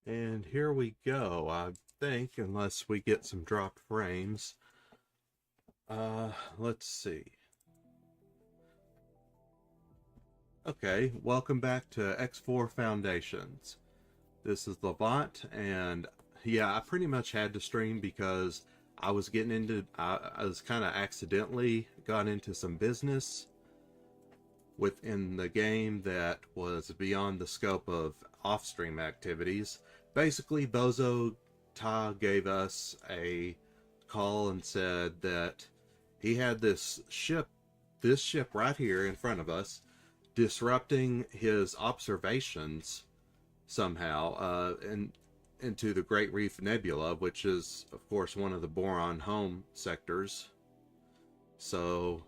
And here we go, I think, unless we get some dropped frames. Let's see. Okay, welcome back to X4 Foundations. This is Levant, and yeah, I pretty much had to stream because I was getting into, I was kind of accidentally got into some business within the game that was beyond the scope of off-stream activities. Basically, Boso Ta gave us a call and said that he had this ship right here in front of us, disrupting his observations somehow, into the Great Reef Nebula, which is, of course, one of the Boron home sectors. So,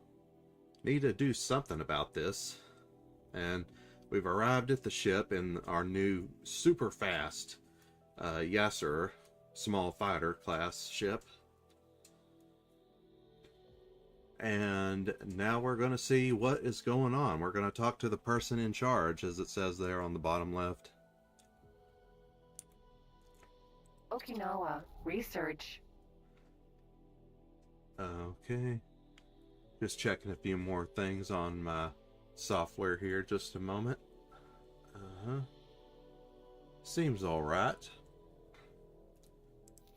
need to do something about this. And we've arrived at the ship in our new super fast Yasser small fighter class ship. And now we're going to see what is going on. We're going to talk to the person in charge, as it says there on the bottom left. Okinawa research. Okay. Just checking a few more things on my software here. Just a moment. Seems all right.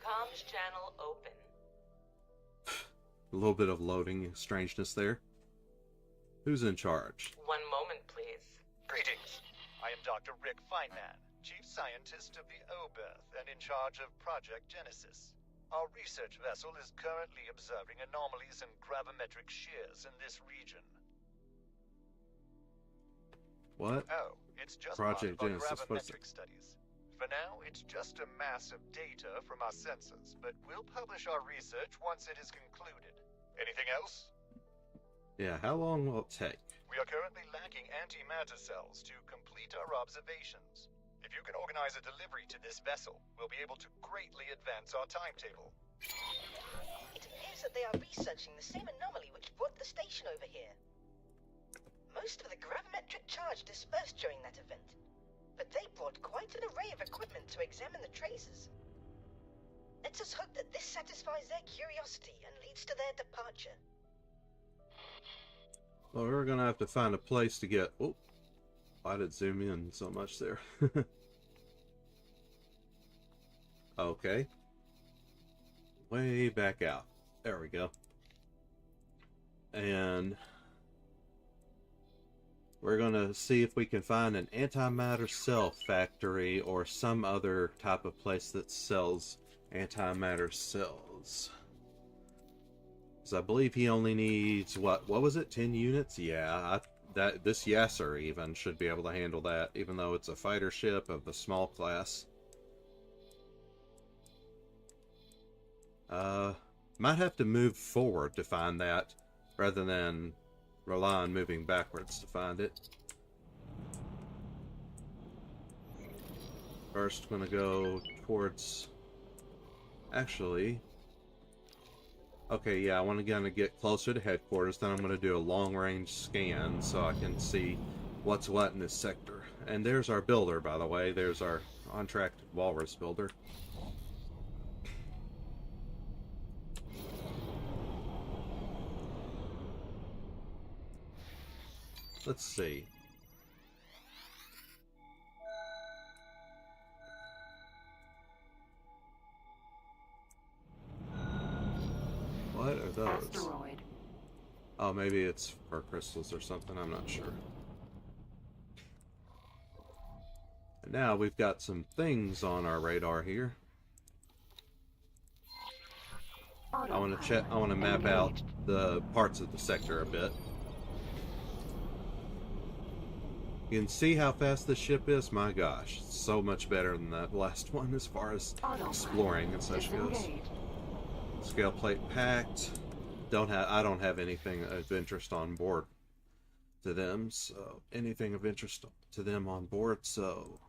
Comms channel open. A little bit of loading strangeness there. Who's in charge? One moment, please. Greetings. I am Dr. Rick Feynman, Chief Scientist of the Oberth and in charge of Project Genesis. Our research vessel is currently observing anomalies and gravimetric shears in this region. What? Oh, it's just Project part of our Genesis. What's gravimetric studies. For now, it's just a mass of data from our sensors, but we'll publish our research once it is concluded. Anything else? Yeah, how long will it take? We are currently lacking antimatter cells to complete our observations. If you can organize a delivery to this vessel, we'll be able to greatly advance our timetable. It appears that they are researching the same anomaly which brought the station over here. Most of the gravimetric charge dispersed during that event, but they brought quite an array of equipment to examine the traces. Let us hope that this satisfies their curiosity and leads to their departure. Well, we're gonna have to find a place to get... Oh, why did it zoom in so much there? Okay. Way back out. There we go. And we're gonna see if we can find an antimatter cell factory or some other type of place that sells antimatter cells. I believe he only needs what was it, 10 units? Yeah, that this Yasser even should be able to handle that, even though it's a fighter ship of the small class. Might have to move forward to find that rather than rely on moving backwards to find it. First, I'm gonna go towards... Actually... Okay, yeah, I want to get closer to headquarters, then I'm going to do a long-range scan so I can see what's what in this sector. And there's our builder, by the way. There's our contracted walrus builder. Let's see. What are those? Asteroid. Oh, maybe it's for crystals or something, I'm not sure. And now we've got some things on our radar here. I want to map out the parts of the sector a bit. You can see how fast this ship is. My gosh, it's so much better than that last one as far as exploring and such goes. Scale plate packed. I don't have anything of interest on board to them, so anything of interest to them on board, so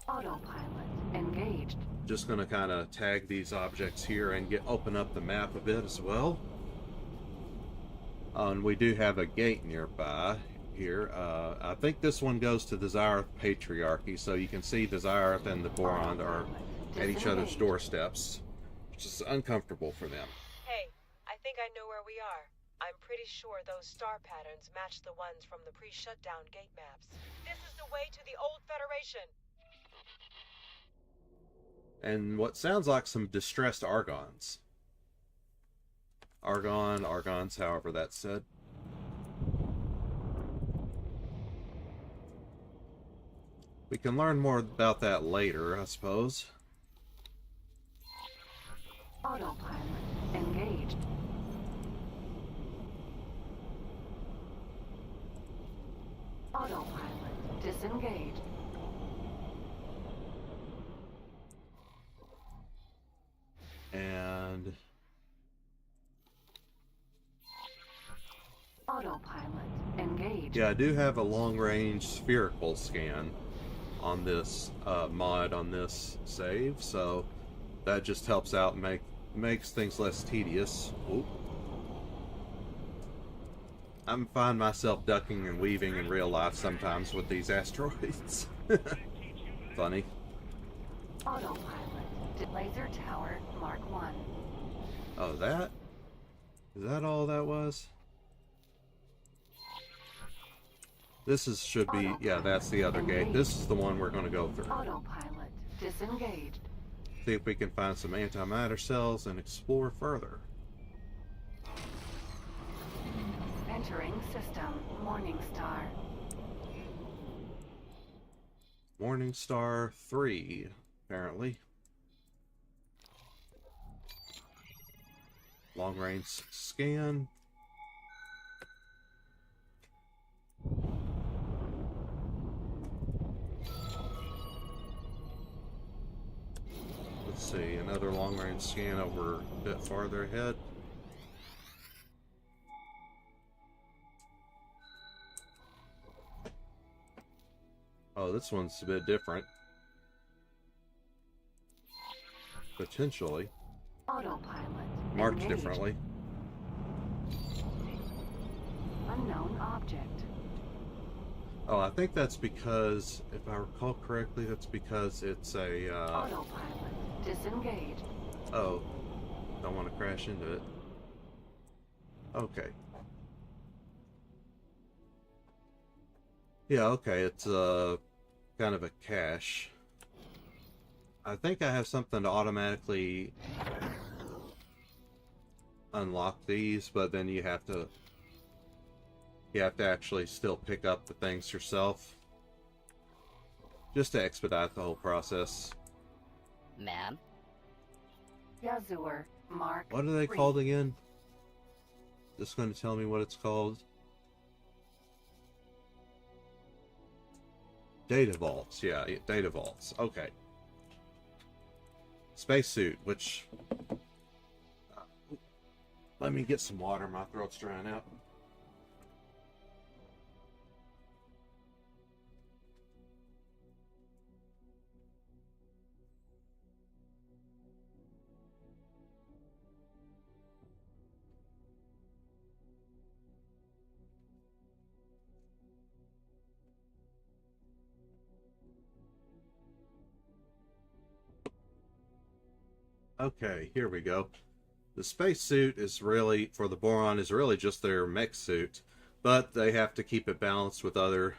Autopilot engaged. just gonna kind of tag these objects here and open up the map a bit as well. And we do have a gate nearby here. I think this one goes to Desire Patriarchy, so you can see Desire and the Boron are at each other's doorsteps, which is uncomfortable for them. Hey, I think I know where we are. I'm pretty sure those star patterns match the ones from the pre-shutdown gate maps. This is the way to the old Federation. And what sounds like some distressed Argons. Argons, however that's said. We can learn more about that later, I suppose. Autopilot engaged. Autopilot disengaged. And Autopilot engaged. yeah, I do have a long-range spherical scan on this mod on this save, so that just helps out and makes things less tedious. Oop. I'm find myself ducking and weaving in real life sometimes with these asteroids. Funny. Autopilot to laser tower Mark 1. Oh, that? Is that all that was? This is should be, yeah, that's the other gate. This is the one we're going to go through. Autopilot disengaged. See if we can find some antimatter cells and explore further. Entering system Morningstar. Morningstar 3, apparently. Long range scan. Let's see, another long range scan over a bit farther ahead. Oh, this one's a bit different. Potentially. Autopilot Marked engaged. differently. Unknown object. Oh, I think that's because, if I recall correctly, that's because it's a, Autopilot disengaged. oh, don't want to crash into it. Okay. Yeah, okay, it's kind of a cache. I think I have something to automatically unlock these, but then you have to actually still pick up the things yourself, just to expedite the whole process. Ma'am? Yazur Mark. What are they 3. called again? Just going to tell me what it's called. Data vaults, yeah, data vaults. Okay. Spacesuit, which... let me get some water, my throat's drying out. Okay, here we go. The spacesuit is really, for the Boron, is really just their mech suit, but they have to keep it balanced with other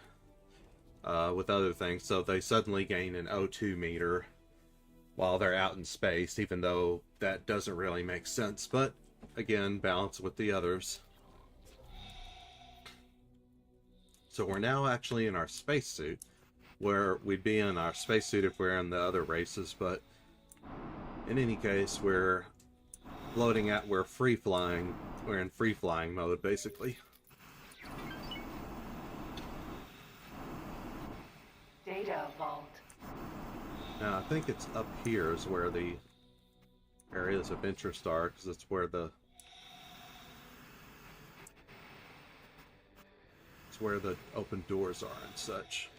things, so they suddenly gain an O2 meter while they're out in space, even though that doesn't really make sense, but again, balance with the others. So we're now actually in our spacesuit, where we'd be in our spacesuit if we're in the other races, but in any case, we're floating out, we're free flying, we're in free flying mode basically. Data vault. Now I think it's up here is where the areas of interest are, because it's where the open doors are and such.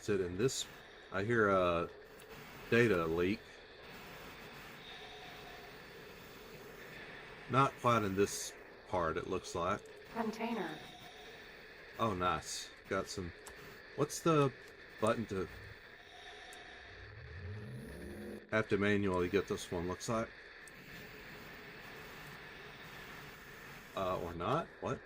Is it in this? I hear a data leak. Not quite in this part, it looks like. Container. Oh, nice. Got some... What's the button to... Have to manually get this one, looks like. Or not? What?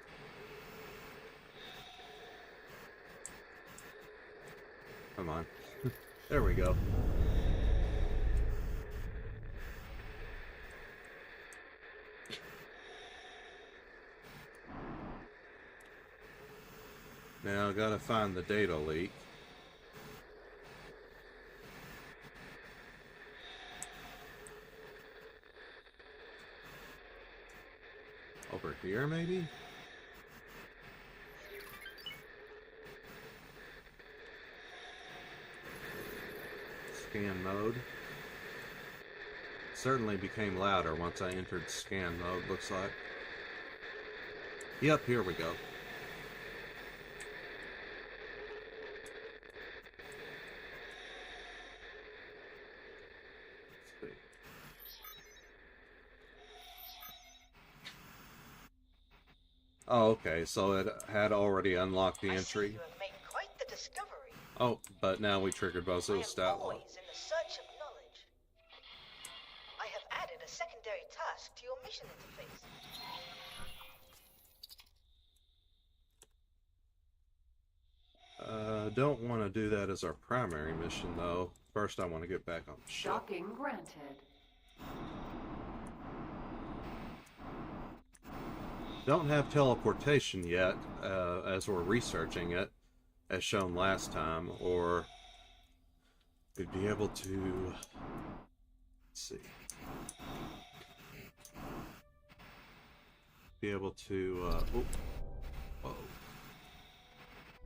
Come on. There we go. Now I gotta find the data leak. Over here, maybe? Scan mode. Certainly became louder once I entered scan mode, looks like. Yep, here we go. Let's see. Oh, okay, so it had already unlocked the I see entry. you have made quite the discovery. Oh, but now we triggered I Boso am Ta. always in the search of knowledge. I have added a secondary task to your mission interface. Don't want to do that as our primary mission, though. First, I want to get back on the ship. Docking granted. Don't have teleportation yet, as we're researching it, as shown last time, or we'd be able to... Let's see. Be able to... whoa.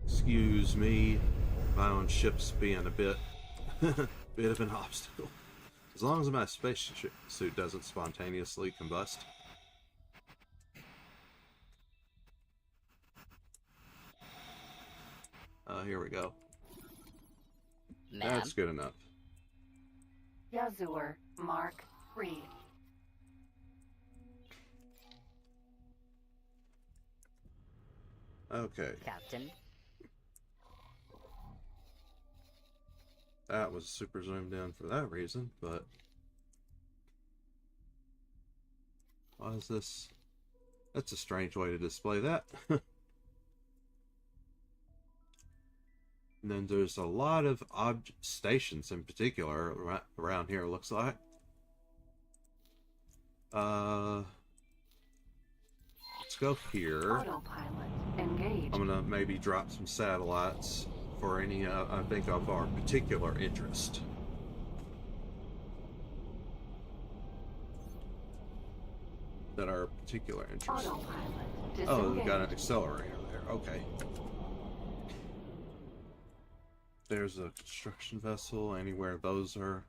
Excuse me, my own ship's being a bit of an obstacle. As long as my space suit doesn't spontaneously combust. Here we go. Ma'am? That's good enough. Yazur, Mark, read. Okay, Captain? that was super zoomed in for that reason, but... Why is this... That's a strange way to display that. And then there's a lot of stations in particular around here, it looks like. Let's go here. Autopilot. Engage. I'm gonna maybe drop some satellites for any, I think, of our particular interest. That are particular interest. Autopilot. Disengage. Oh, we got an accelerator there. Okay. There's a construction vessel. Anywhere those are.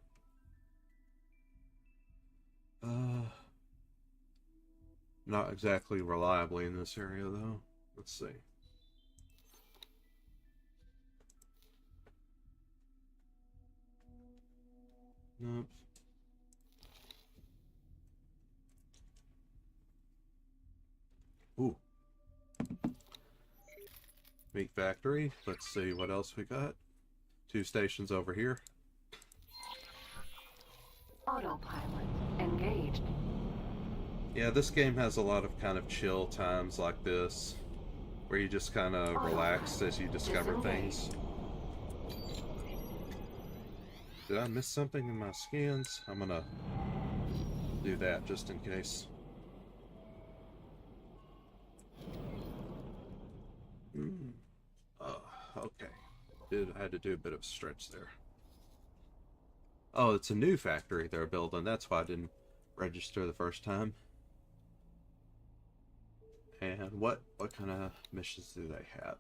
Not exactly reliably in this area, though. Let's see. Nope. Ooh. Meat factory. Let's see what else we got. 2 stations over here. Autopilot. Engaged. Yeah, this game has a lot of kind of chill times like this, where you just kind of relax as you discover things. Did I miss something in my scans? I'm gonna do that just in case. Okay. I had to do a bit of a stretch there. Oh, it's a new factory they're building. That's why I didn't register the first time. And what kind of missions do they have?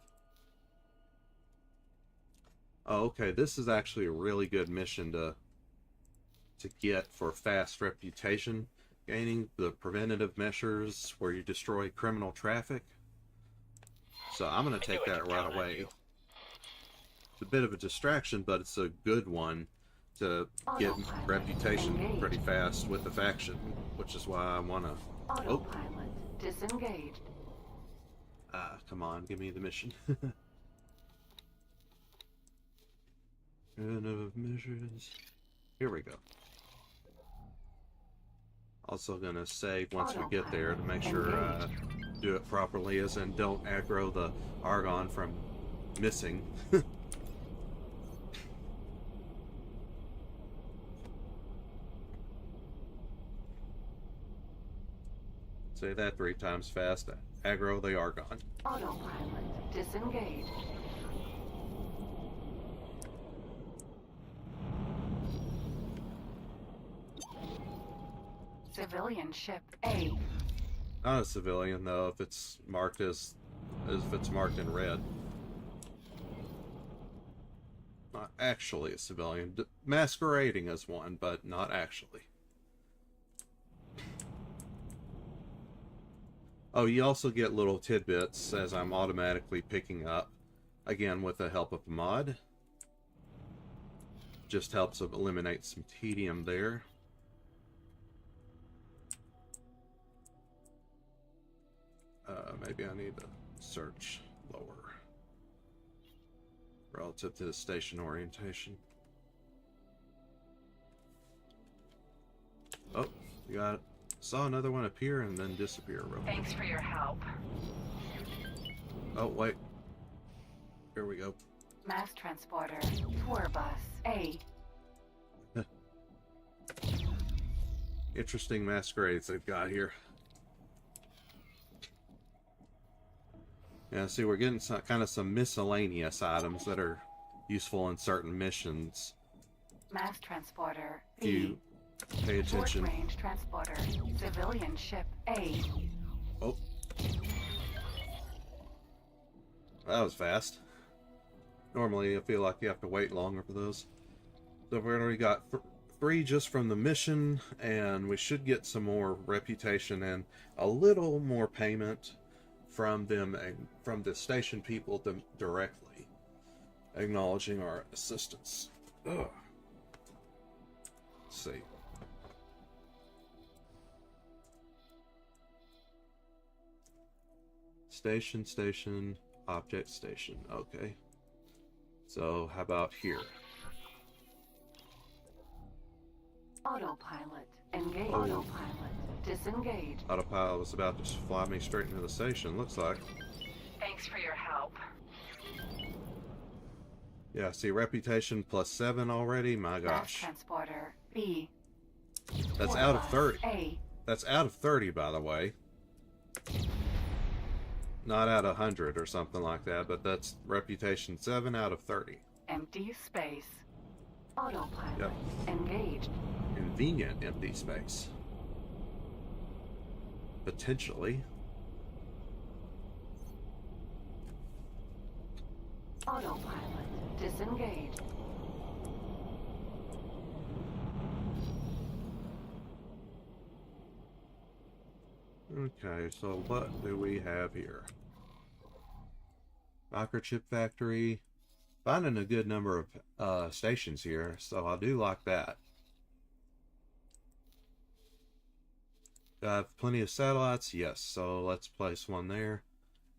Oh, okay. This is actually a really good mission to get for fast reputation gaining. The preventative measures where you destroy criminal traffic. So I'm going to take that right away. It's a bit of a distraction, but it's a good one to get reputation pretty fast with the faction, which is why I want to Autopilot disengaged. Ah, come on, give me the mission. Measures. Here we go. Also gonna save once we get there to make sure I do it properly, as in don't aggro the Argon from missing. Say that 3 times fast. Aggro the Argon. Autopilot disengaged. Civilian ship A. Not a civilian though, if it's marked as if it's marked in red. Not actually a civilian. Masquerading as one, but not actually. Oh, you also get little tidbits as I'm automatically picking up, again with the help of a mod. Just helps eliminate some tedium there. Maybe I need to search lower relative to the station orientation. Oh, you got it. Saw another one appear and then disappear real quick. Thanks for your help. Oh, wait. Here we go. Mass transporter tour bus A. Interesting masquerades they've got here. Yeah, see, we're getting some, kind of some miscellaneous items that are useful in certain missions. Mass transporter If you B. pay attention. Short range transporter civilian ship A. Oh. That was fast. Normally, I feel like you have to wait longer for those. So we've already got 3 just from the mission, and we should get some more reputation and a little more payment from them, from the station people directly, acknowledging our assistance. Ugh. Let's see. Station, object station. Okay. So, how about here? Autopilot engaged. Oh. Autopilot disengaged. Autopilot was about to fly me straight into the station, looks like. Thanks for your help. Yeah, see, reputation +7 already? My Mass gosh. transporter B. That's Tour out of bus 30. A. That's out of 30, by the way. Not out of 100 or something like that, but that's reputation 7 out of 30. Empty space. Autopilot Yep. engaged. Convenient empty space. Potentially. Autopilot disengaged. Okay, so what do we have here? Microchip factory. Finding a good number of stations here, so I do like that. Do I have plenty of satellites? Yes, so let's place one there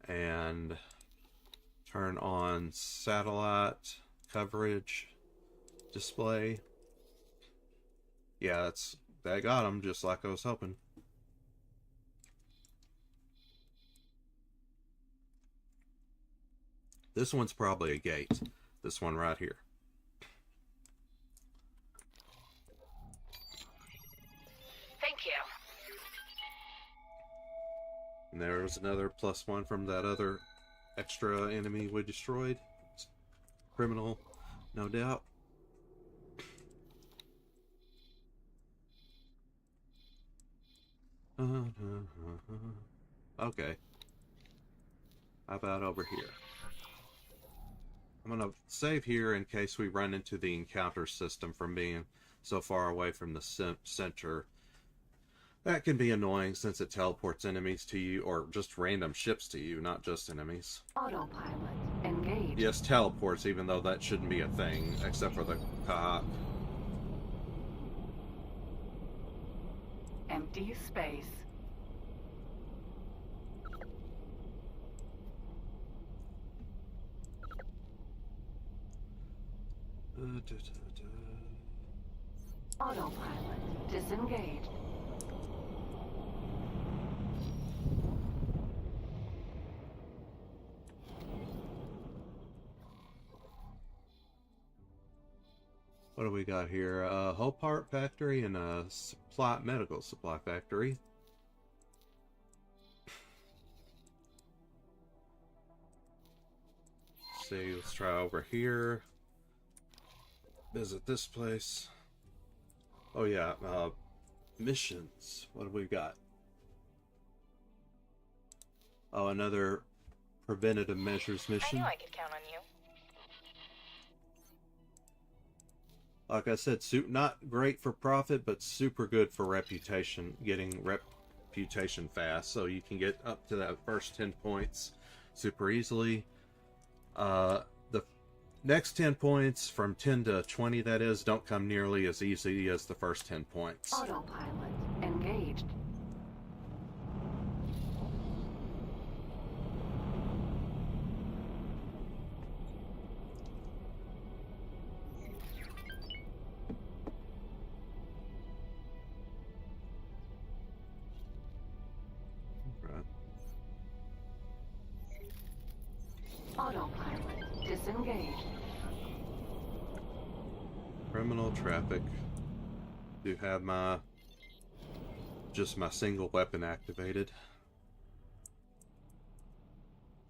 and turn on satellite coverage display. Yeah, that got them just like I was hoping. This one's probably a gate. This one right here. Thank you. And there was another +1 from that other extra enemy we destroyed. Criminal, no doubt. Okay. How about over here? I'm going to save here in case we run into the encounter system from being so far away from the center. That can be annoying since it teleports enemies to you, or just random ships to you, not just enemies. Autopilot engaged. Yes, teleports, even though that shouldn't be a thing, except for the Kha'ak. Empty space. Autopilot disengaged. What do we got here? A whole part factory and a medical supply factory. Let's see, let's try over here. Visit this place. Oh yeah, missions. What have we got? Oh, another preventative measures mission. I knew I could count on you. Like I said, not great for profit, but super good for reputation, getting reputation fast. So you can get up to that first 10 points super easily. The next 10 points, from 10 to 20 that is, don't come nearly as easy as the first 10 points. Autopilot engaged. Autopilot disengaged. Criminal traffic. Do have my single weapon activated.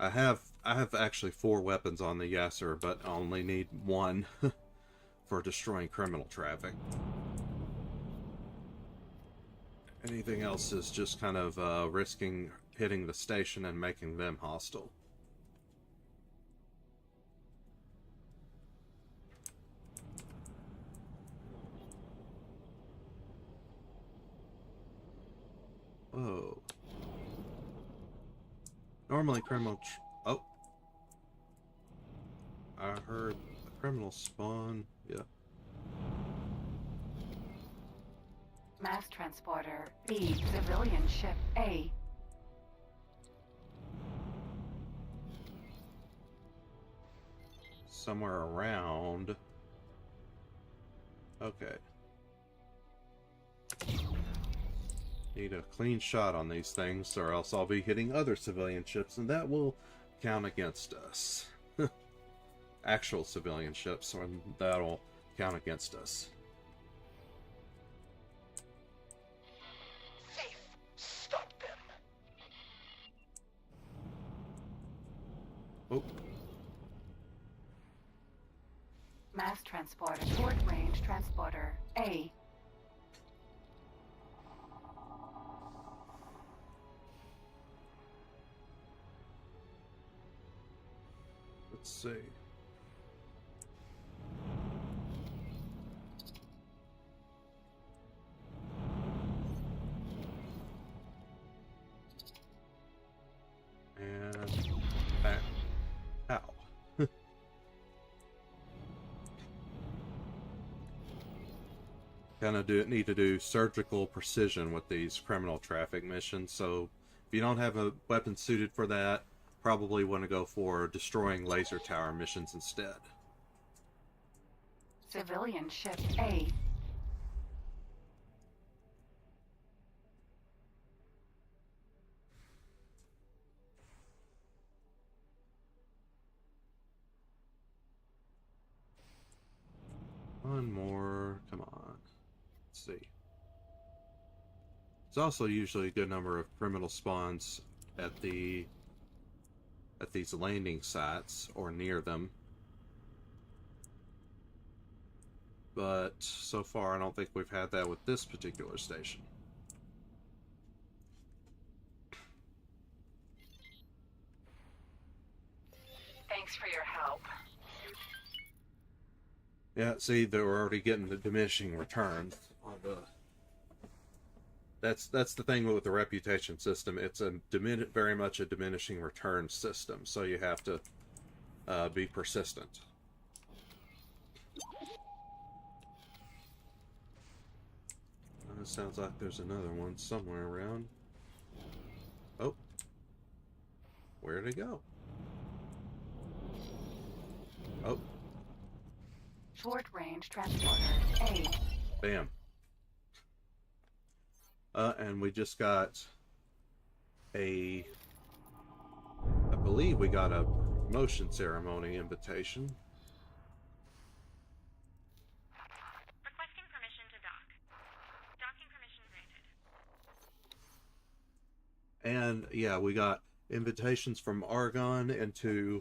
I have actually 4 weapons on the Yasser, but I only need 1 for destroying criminal traffic. Anything else is just kind of risking hitting the station and making them hostile. Whoa. Normally criminal oh. I heard a criminal spawn. Yeah. Mass transporter B. Civilian ship A. Somewhere around. Okay. Need a clean shot on these things, or else I'll be hitting other civilian ships, and that will count against us. Actual civilian ships, and that'll count against us. Thief! Stop them! Oh. Mass transporter short range transporter A. Let's see. And back. Ow. Kind of need to do surgical precision with these criminal traffic missions. So if you don't have a weapon suited for that, probably want to go for destroying laser tower missions instead. Civilian ship A. One more. Come on. Let's see. There's also usually a good number of criminal spawns at these landing sites or near them. But so far I don't think we've had that with this particular station. Thanks for your help. Yeah, see, they're already getting the diminishing returns on the. That's the thing with the reputation system. It's very much a diminishing return system, so you have to be persistent. It sounds like there's another one somewhere around. Oh, where'd it go? Oh. Short range transporter A. Bam. And we just got I believe we got a motion ceremony invitation. Requesting permission to dock. Docking permission granted. And yeah, we got invitations from Argon into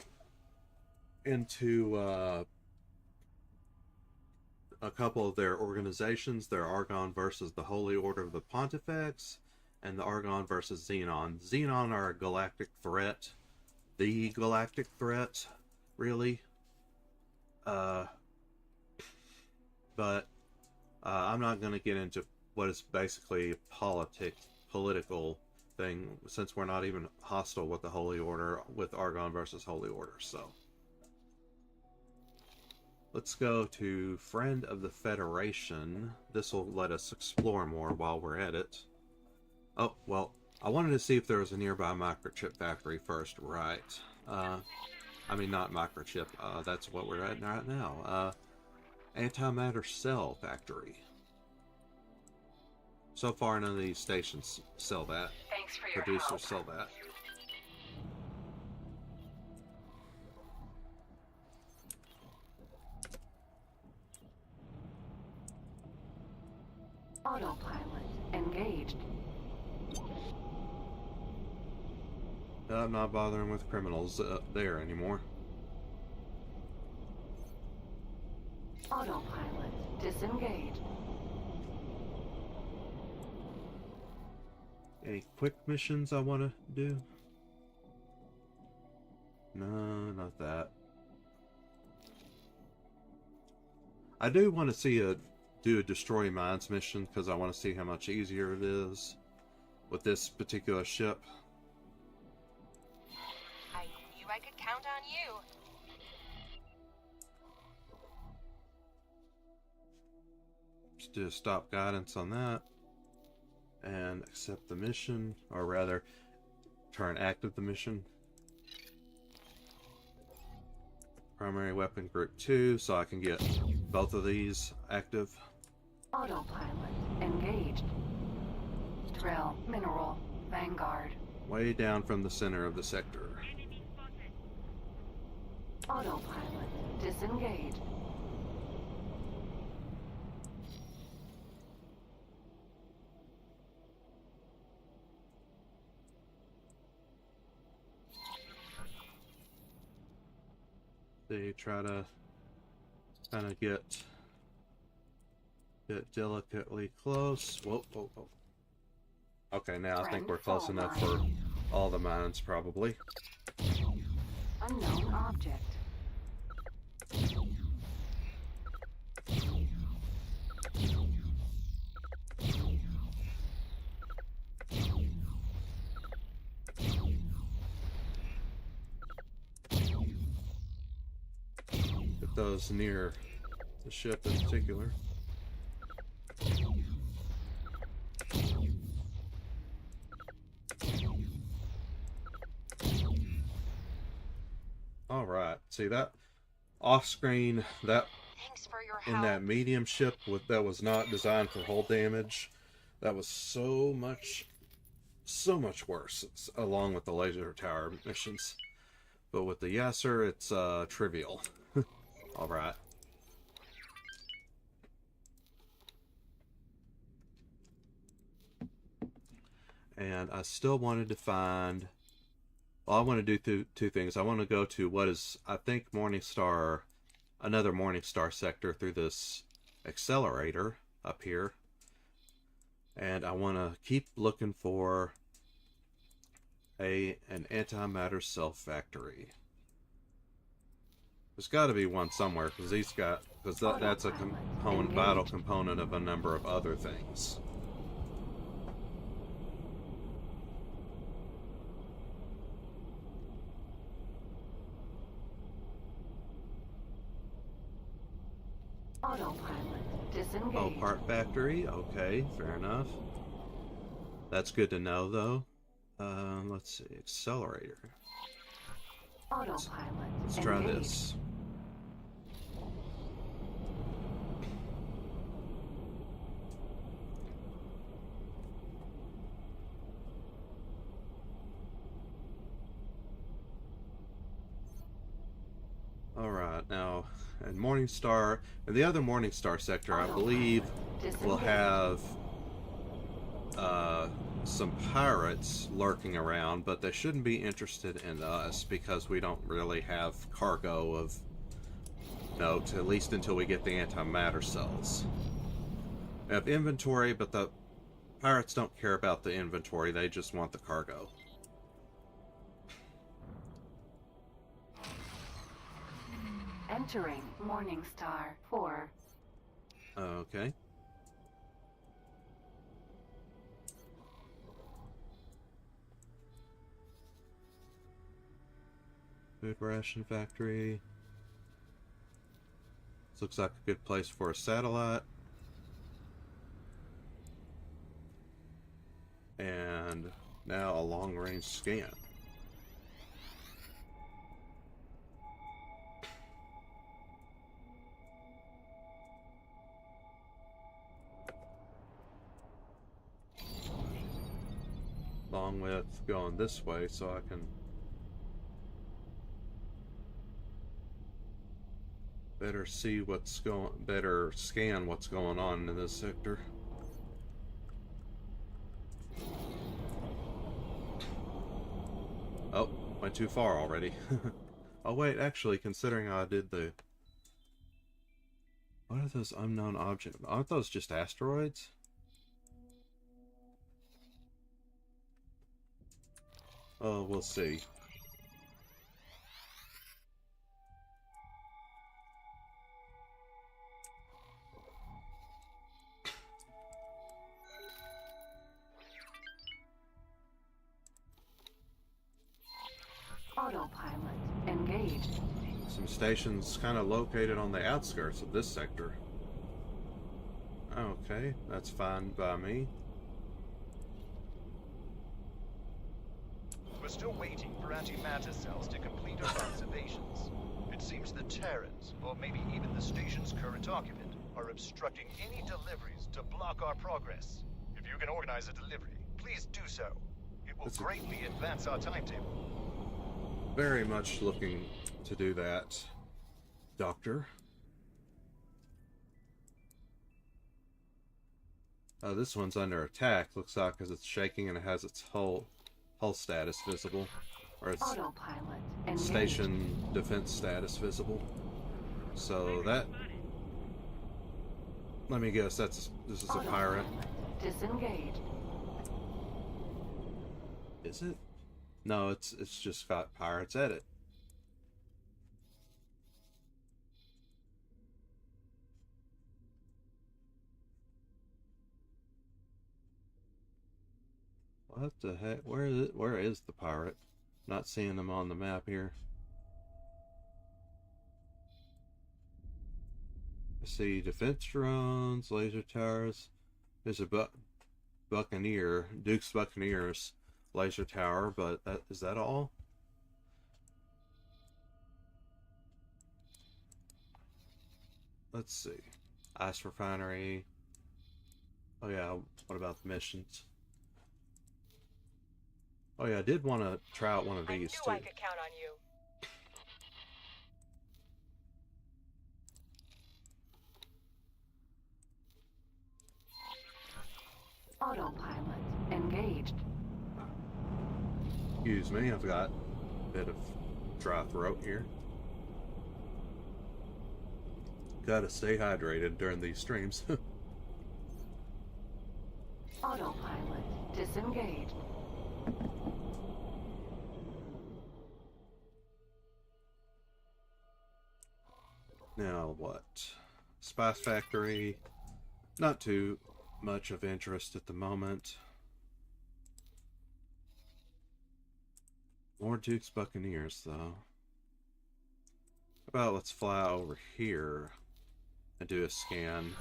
a couple of their organizations. They're Argon versus the Holy Order of the Pontifex, and the Argon versus Xenon. Xenon are a galactic threat. The galactic threat, really. But I'm not going to get into what is basically a political thing, since we're not even hostile with the Holy Order, with Argon versus Holy Order, so. Let's go to Friend of the Federation. This will let us explore more while we're at it. Oh, well, I wanted to see if there was a nearby microchip factory first. Right. I mean, not microchip. That's what we're at right now. Antimatter cell factory. So far, none of these stations sell that. Thanks for your Producers help. sell that. Autopilot engaged. I'm not bothering with criminals there anymore. Autopilot disengaged. Any quick missions I want to do? No, not that. I do want to see do a destroy mines mission, because I want to see how much easier it is with this particular ship. I knew I could count on you. Just do a stop guidance on that. And accept the mission, or rather, turn active the mission. Primary weapon group 2, so I can get both of these active. Autopilot engaged. Drill mineral Vanguard. Way down from the center of the sector. Enemy spotted. Autopilot disengaged. They try to kind of get delicately close. Whoa, whoa, whoa. Okay, now I think we're close enough for all the mines, probably. Unknown object. Get those near the ship in particular. Alright, see that off screen, that Thanks for your in help. that medium ship that was not designed for hull damage, that was so much worse, along with the laser tower missions. But with the Yasser, it's trivial. Alright. And I still wanted to find... Well, I want to do two things. I want to go to what is, I think, Morningstar, another Morningstar sector through this accelerator up here. And I want to keep looking for an antimatter cell factory. There's got to be one somewhere, because that's a vital component of a number of other things. Autopilot disengaged. Oh, part factory? Okay, fair enough. That's good to know, though. Let's see, accelerator. Autopilot Let's try engaged. this. now, and Morningstar, and the other Morningstar sector, I believe, will have some pirates lurking around, but they shouldn't be interested in us because we don't really have cargo of note, at least until we get the antimatter cells. We have inventory, but the pirates don't care about the inventory, they just want the cargo. Entering Morningstar 4. Okay. Food ration factory. This looks like a good place for a satellite. And now a long-range scan. Along with going this way so I can better see what's going, better scan what's going on in this sector. Oh, went too far already. Oh wait, actually, considering I did the... What are those unknown objects? Aren't those just asteroids? Oh, we'll see. Autopilot engaged. Some stations kind of located on the outskirts of this sector. Okay, that's fine by me. We're still waiting for antimatter cells to complete our observations. It seems the Terrans, or maybe even the station's current occupant, are obstructing any deliveries to block our progress. If you can organize a delivery, please do so. It will greatly advance our timetable. Very much looking to do that, Doctor. This one's under attack, looks like, because it's shaking and it has its hull status visible. Or its Autopilot engaged. station defense status visible. So that... Let me guess, this is a pirate. Disengaged. Is it? No, it's just got pirates at it. What the heck? Where is it? Where is the pirate? Not seeing them on the map here. I see defense drones, laser towers. There's a Buccaneer, Duke's Buccaneers laser tower, but is that all? Let's see. Ice refinery. Oh yeah, what about the missions? Oh yeah, I did want to try out one of these too. I could count on you. Autopilot engaged. Excuse me, I've got a bit of dry throat here. Gotta stay hydrated during these streams. Autopilot disengaged. Now what? Spice Factory. Not too much of interest at the moment. More Duke's Buccaneers, though. How about let's fly over here and do a scan.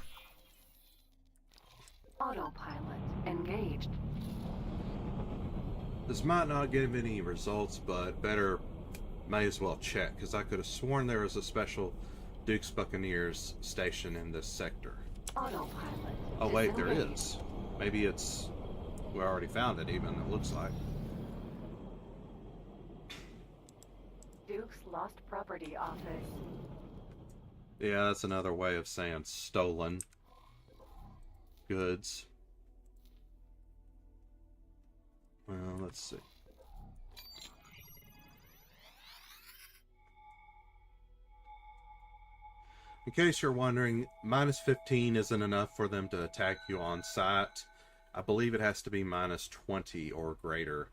Autopilot engaged. This might not give any results, but better, may as well check, because I could have sworn there was a special Duke's Buccaneers station in this sector. Autopilot. Oh wait, there disengaged. is. Maybe it's... we already found it even, it looks like. Duke's Lost Property Office. Yeah, that's another way of saying stolen goods. Well, let's see. In case you're wondering, minus 15 isn't enough for them to attack you on sight. I believe it has to be minus 20 or greater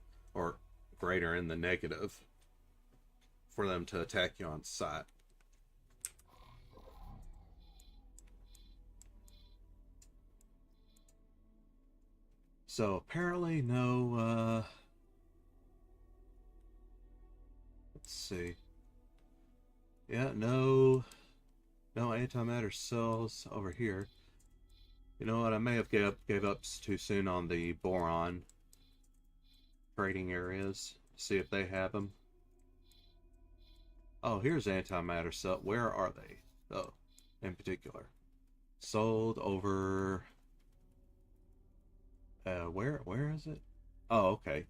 in the negative for them to attack you on sight. So apparently no, let's see. Yeah, no antimatter cells over here. You know what, I may have gave up too soon on the boron trading areas. See if they have them. Oh, here's antimatter cell. Where are they? Oh, in particular. Sold over... where is it? Oh, okay.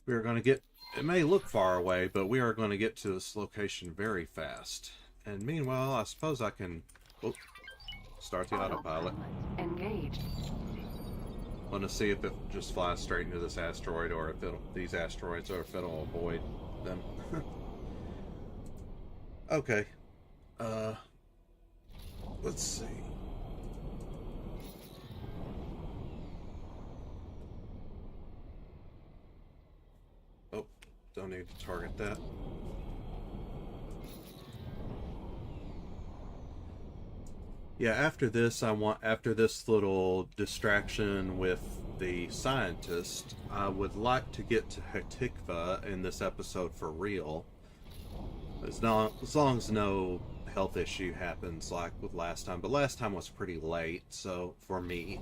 We are going to get... It may look far away, but we are going to get to this location very fast. And meanwhile, I suppose I can... Oh, start the autopilot. Engaged. Want to see if it just flies straight into this asteroid, or if these asteroids, or if it'll avoid them. Okay. Let's see. Oh, don't need to target that. Yeah, after this, after this little distraction with the scientist, I would like to get to Hatikvah in this episode for real. As long as no health issue happens like with last time. But last time was pretty late, so for me.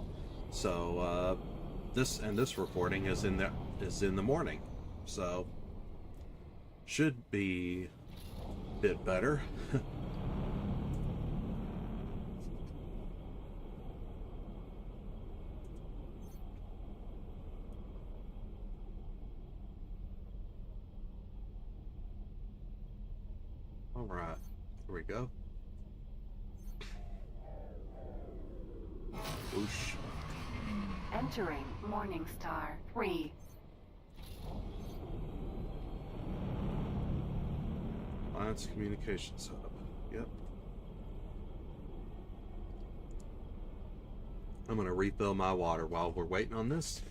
So this recording is in the morning. So should be a bit better. Alright, here we go. Whoosh. Entering Morningstar 3. Alliance Communications Hub. Yep. I'm gonna refill my water while we're waiting on this.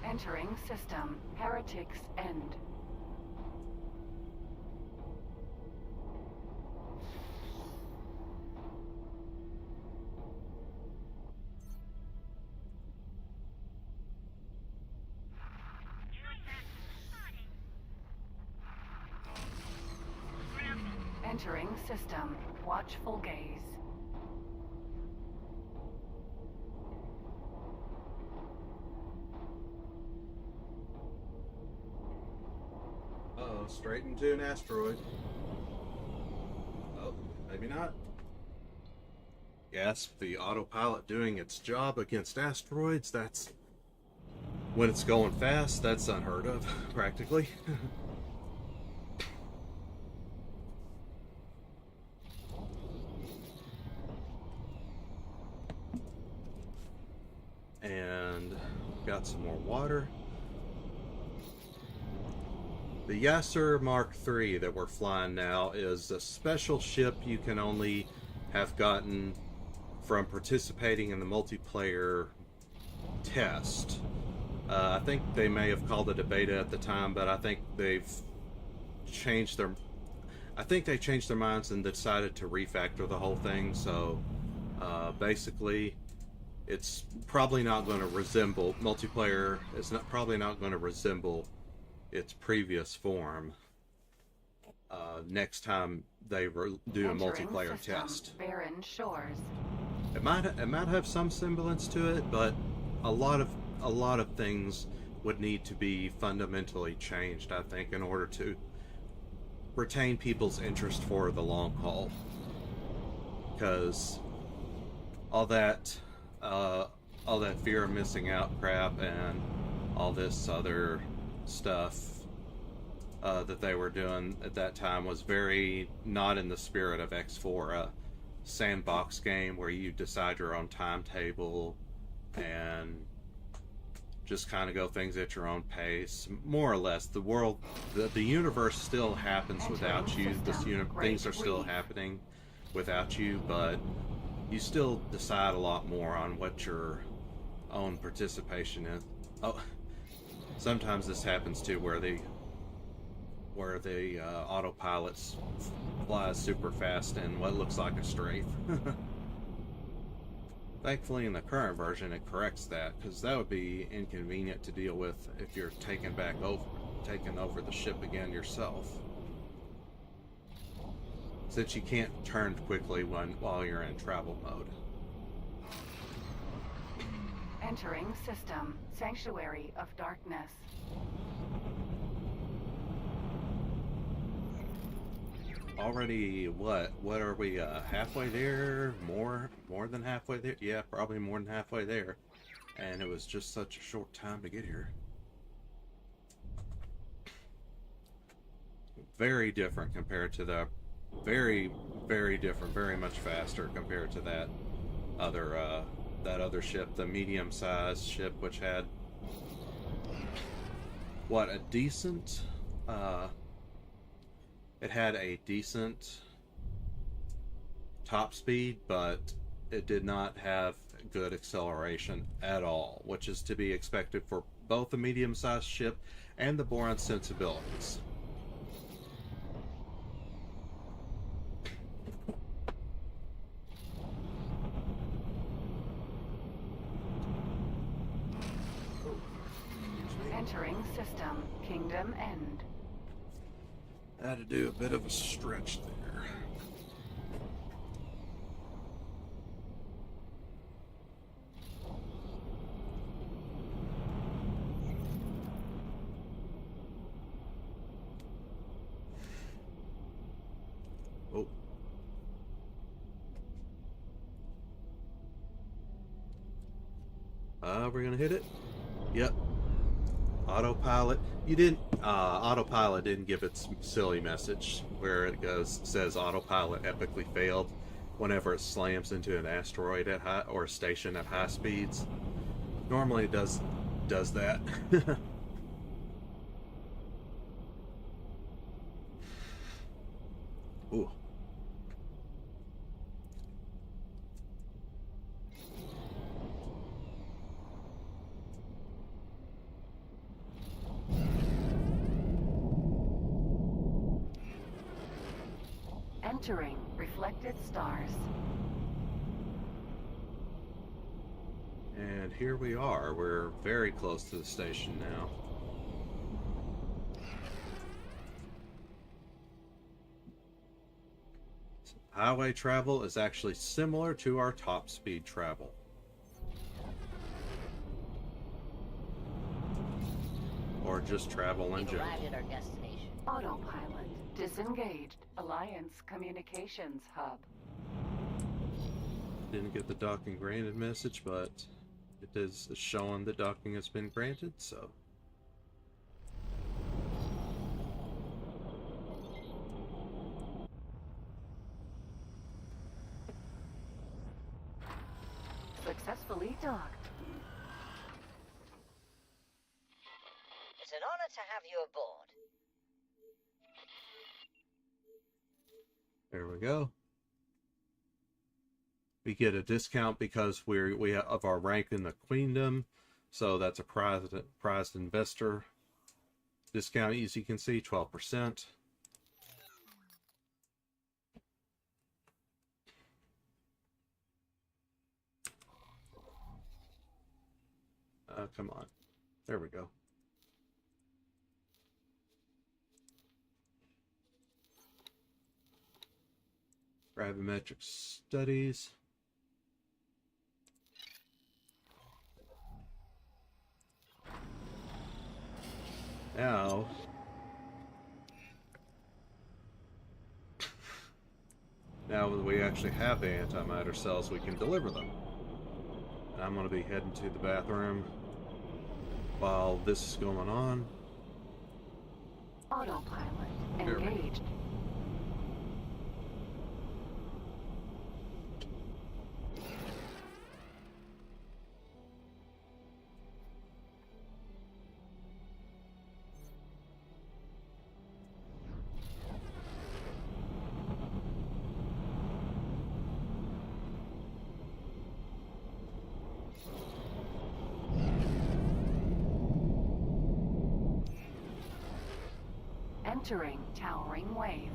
Entering system. Heretics End. Entering system. Watchful gaze. Uh-oh, straight into an asteroid. Oh, maybe not. Yes, the autopilot doing its job against asteroids, that's... When it's going fast, that's unheard of, practically. And got some more water. The Yasser Mark III that we're flying now is a special ship you can only have gotten from participating in the multiplayer test. I think they may have called it a beta at the time, but I think they've changed their... I think they changed their minds and decided to refactor the whole thing, so basically it's probably not going to resemble... Multiplayer is probably not going to resemble its previous form next time they do a multiplayer test. Barren Shores. It might have some semblance to it, but a lot of things would need to be fundamentally changed, I think, in order to retain people's interest for the long haul. Because all that fear of missing out crap and all this other stuff that they were doing at that time was very not in the spirit of X4, a sandbox game where you decide your own timetable and just kind of go things at your own pace. More or less, the world, the universe still happens without you. Things are still happening without you, but you still decide a lot more on what your own participation is. Oh, sometimes this happens too, where the autopilots flies super fast in what looks like a strafe. Thankfully, in the current version, it corrects that, because that would be inconvenient to deal with if you're taking over the ship again yourself. Since you can't turn quickly while you're in travel mode. Entering system. Sanctuary of Darkness. Already, what are we, halfway there? More than halfway there? Yeah, probably more than halfway there. And it was just such a short time to get here. Very different compared to the... Very, very different. Very much faster compared to that other ship. The medium-sized ship, which had... What, a decent... It had a decent top speed, but it did not have good acceleration at all, which is to be expected for both the medium-sized ship and the Boron sensibilities. Entering system. Kingdom End. Had to do a bit of a stretch there. Oh. We're gonna hit it. Yep. Autopilot. Autopilot didn't give its silly message where it says autopilot epically failed whenever it slams into an asteroid at high, or a station at high speeds. Normally it does that. Ooh. Entering reflected stars. And here we are. We're very close to the station now. Highway travel is actually similar to our top speed travel. Or just travel in We've general. arrived at our destination. Autopilot. Disengaged. Alliance Communications Hub. Didn't get the docking granted message, but it is showing the docking has been granted, so. Successfully docked. It's an honor to have you aboard. There we go. We get a discount because we have of our rank in the Queendom, so that's a prized investor discount. As you can see, 12%. Come on, there we go. Gravimetric studies. Now, that we actually have the antimatter cells, we can deliver them. I'm going to be heading to the bathroom while this is going on. Autopilot Here we go. engaged. Entering towering wave.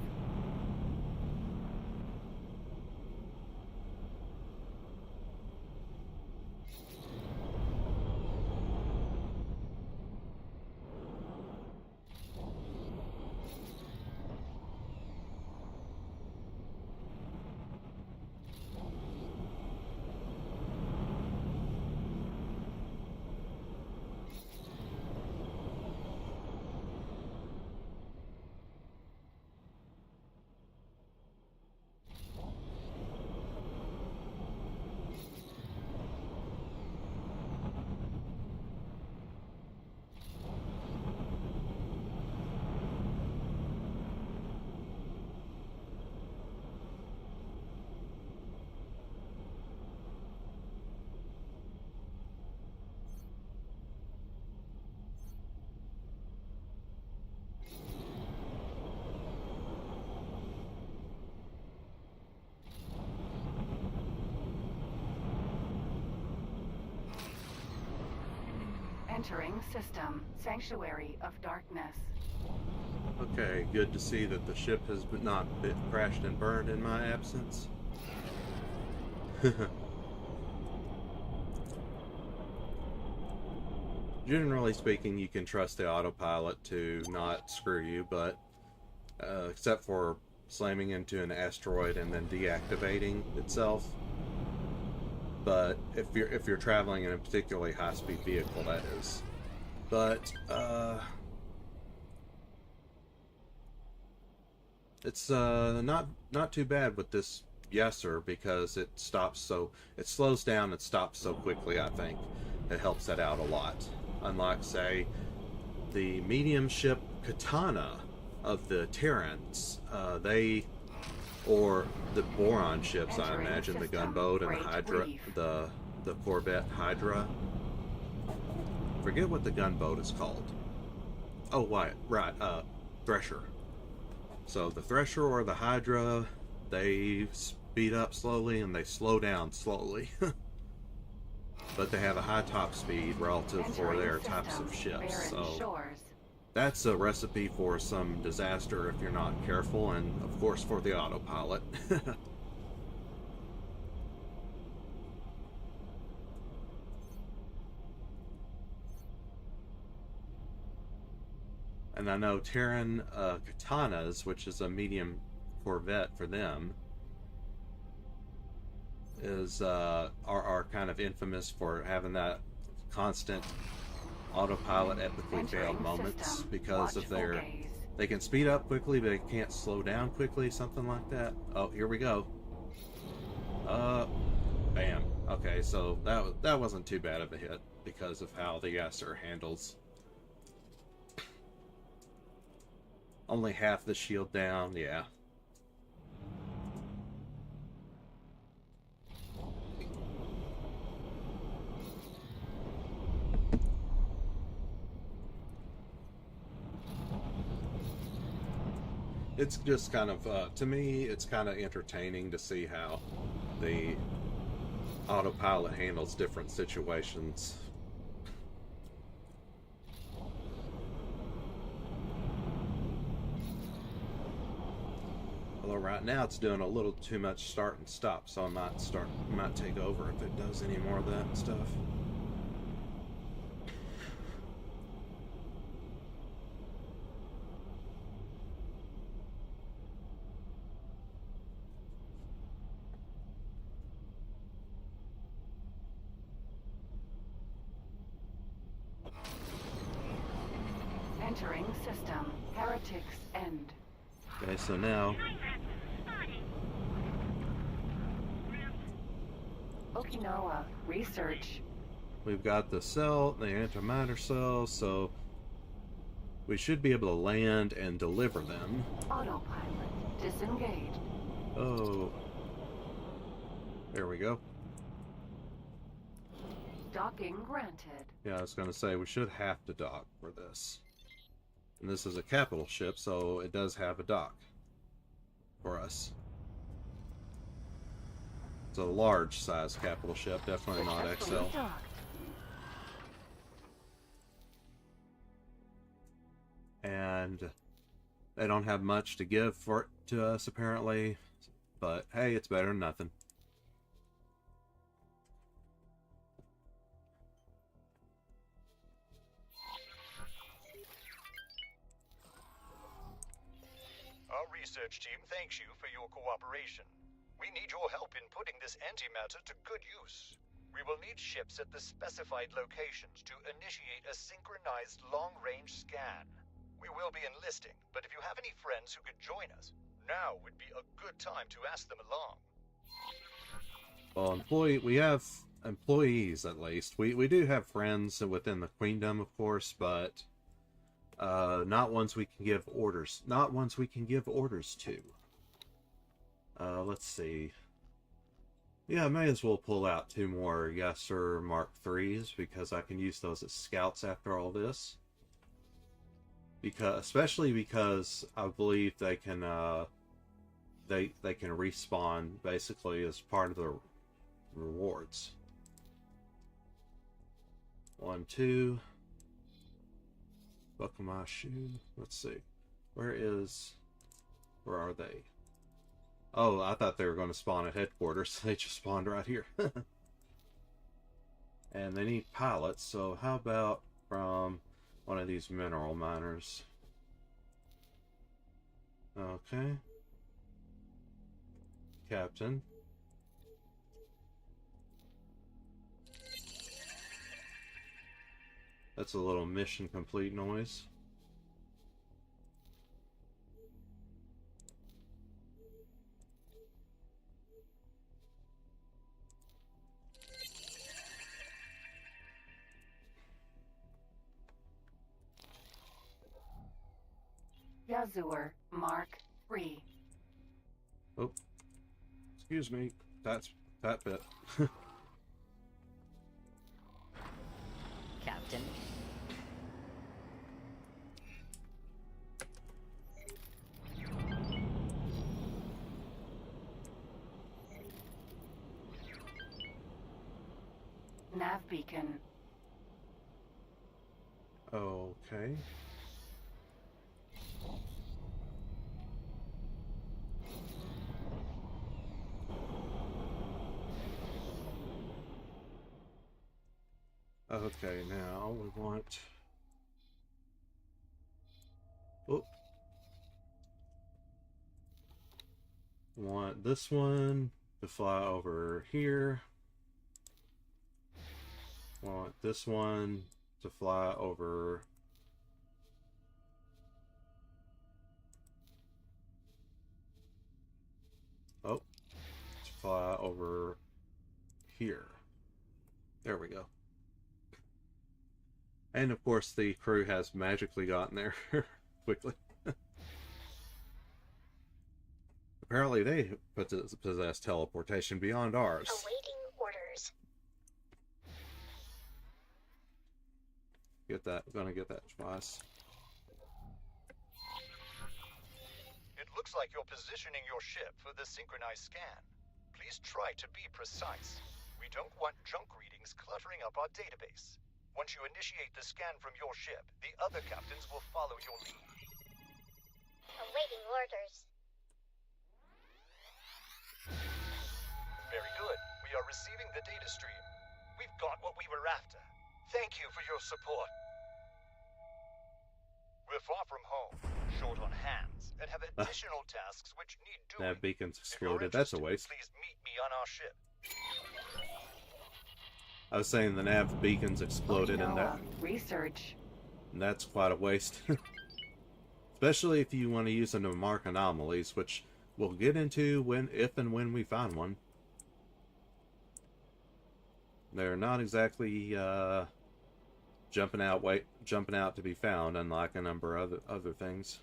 Entering system. Sanctuary of darkness. Okay, good to see that the ship has not been crashed and burned in my absence. Generally speaking, you can trust the autopilot to not screw you, but except for slamming into an asteroid and then deactivating itself. But if you're traveling in a particularly high-speed vehicle, that is. But it's not too bad with this Yeser, because it slows down and stops so quickly. I think it helps that out a lot. Unlike, say, the medium ship Katana of the Terrans, or the Boron ships, I Entering imagine, the system. gunboat and the Great Hydra, Reef. the Corvette Hydra. Forget what the gunboat is called. Oh, right, Thresher. So the Thresher or the Hydra, they speed up slowly and they slow down slowly. But they have a high top speed relative for Entering their system. types of ships. Barren So shores. that's a recipe for some disaster if you're not careful, and of course for the autopilot. And I know Terran Katanas, which is a medium Corvette for them, is are kind of infamous for having that constant autopilot epically failed Entering moments system. because of Watchful their gaze. they can speed up quickly but they can't slow down quickly, something like that. Oh, here we go. Bam. Okay, so that wasn't too bad of a hit because of how the Yeser handles. Only half the shield down, yeah. It's just kind of, to me, it's kind of entertaining to see how the autopilot handles different situations. Although right now it's doing a little too much start and stop, so I might take over if it does any more of that stuff. Entering system. Heretics end. Okay, so now Okinawa. Research. We've got the cell, the antimatter cells, so we should be able to land and deliver them. Autopilot. Disengaged. Oh. There we go. Docking granted. Yeah, I was going to say, we should have to dock for this. And this is a capital ship, so it does have a dock for us. It's a large size capital ship, definitely not XL. Successfully docked. And they don't have much to give for it to us, apparently. But hey, it's better than nothing. Our research team thanks you for your cooperation. We need your help in putting this antimatter to good use. We will need ships at the specified locations to initiate a synchronized long-range scan. We will be enlisting, but if you have any friends who could join us, now would be a good time to ask them along. Well, we have employees at least. We do have friends within the Queendom, of course, but not ones we can give orders. Not ones we can give orders to. Let's see. Yeah, I may as well pull out 2 more Yes Sir Mark IIIs because I can use those as scouts after all this. Especially because I believe they can they can respawn basically as part of the rewards. 1, 2. Buckle my shoe. Let's see. Where are they? Oh, I thought they were going to spawn at headquarters. They just spawned right here. And they need pilots, so how about from one of these mineral miners? Okay. Captain. That's a little mission complete noise. Yazur. Mark III. Oh, excuse me. That's that bit. Captain. Nav beacon. Okay. Okay, now we want... Oh. We want this one to fly over here. We want this one to fly over... Oh. To fly over here. There we go. And of course the crew has magically gotten there quickly. Apparently they possess teleportation beyond ours. Awaiting orders. Get that. Gonna get that twice. It looks like you're positioning your ship for the synchronized scan. Please try to be precise. We don't want junk readings cluttering up our database. Once you initiate the scan from your ship, the other captains will follow your lead. Awaiting orders. Very good. We are receiving the data stream. We've got what we were after. Thank you for your support. We're far from home, short on hands, and have additional tasks which need doing. Nav beacon's If you're exploded. That's a interested, waste. Please meet me on our ship. I was saying the nav beacon's exploded and Okinawa. Research. that's quite a waste. Especially if you want to use them to mark anomalies, which we'll get into if and when we find one. They're not exactly jumping out to be found, unlike a number of other things.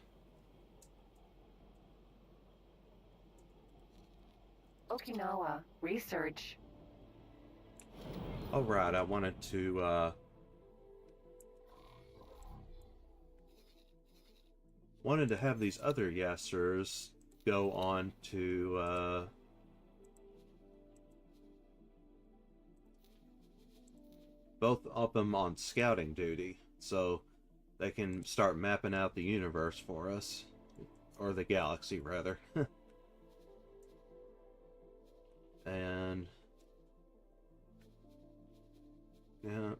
Okinawa. Research. All right, I wanted to have these other Yassers go on to both of them on scouting duty, so they can start mapping out the universe for us, or the galaxy rather. And yeah,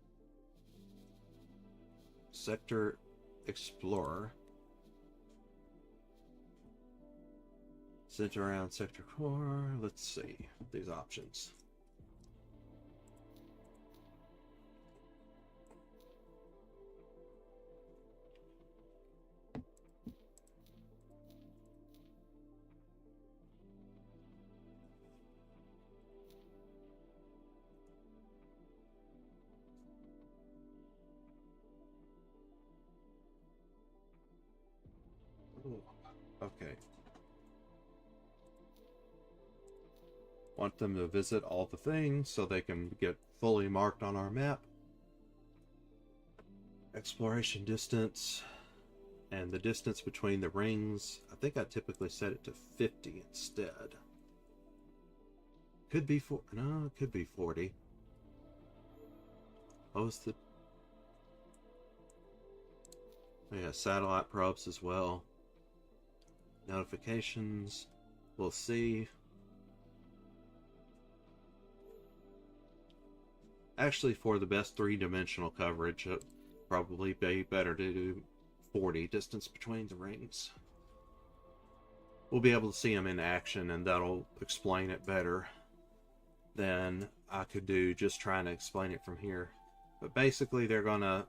Sector Explorer. Center around Sector Core. Let's see these options. Ooh, okay. Want them to visit all the things so they can get fully marked on our map. Exploration distance and the distance between the rings. I think I typically set it to 50 instead. Could be no, it could be 40. What was the... Oh yeah, satellite probes as well. Notifications. We'll see. Actually, for the best three-dimensional coverage, it'd probably be better to do 40 distance between the rings. We'll be able to see them in action, and that'll explain it better than I could do just trying to explain it from here. But basically, they're gonna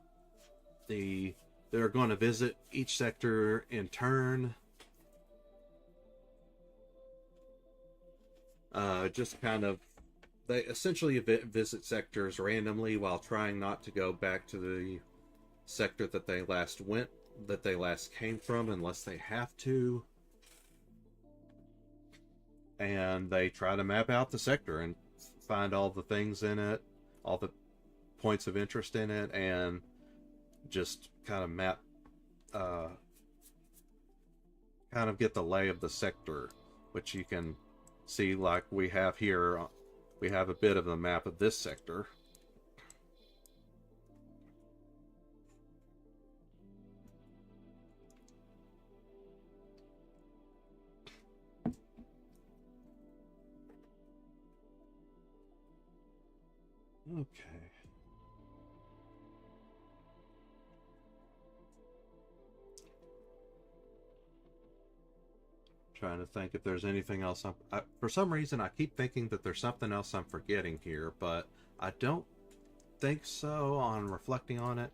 visit each sector in turn. Just kind of, they essentially visit sectors randomly while trying not to go back to the sector that they last came from, unless they have to. And they try to map out the sector and find all the things in it, all the points of interest in it, and just kind of map, kind of get the lay of the sector, which you can see like we have here. We have a bit of a map of this sector. Okay. Trying to think if there's anything else for some reason I keep thinking that there's something else I'm forgetting here, but I don't think so on reflecting on it.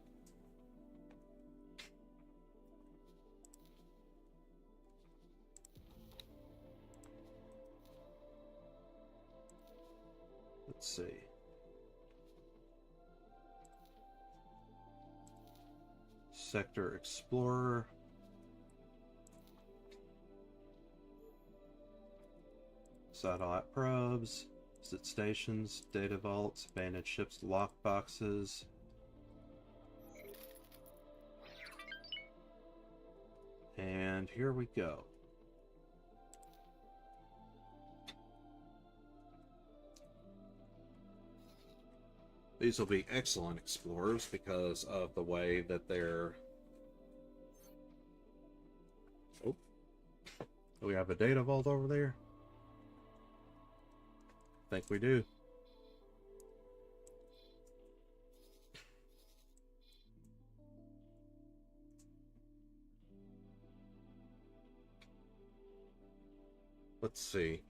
Let's see. Sector Explorer. Satellite probes, visit stations, data vaults, abandoned ships, lockboxes. And here we go. These will be excellent explorers because of the way that they're... Oh, do we have a data vault over there? I think we do. Let's see.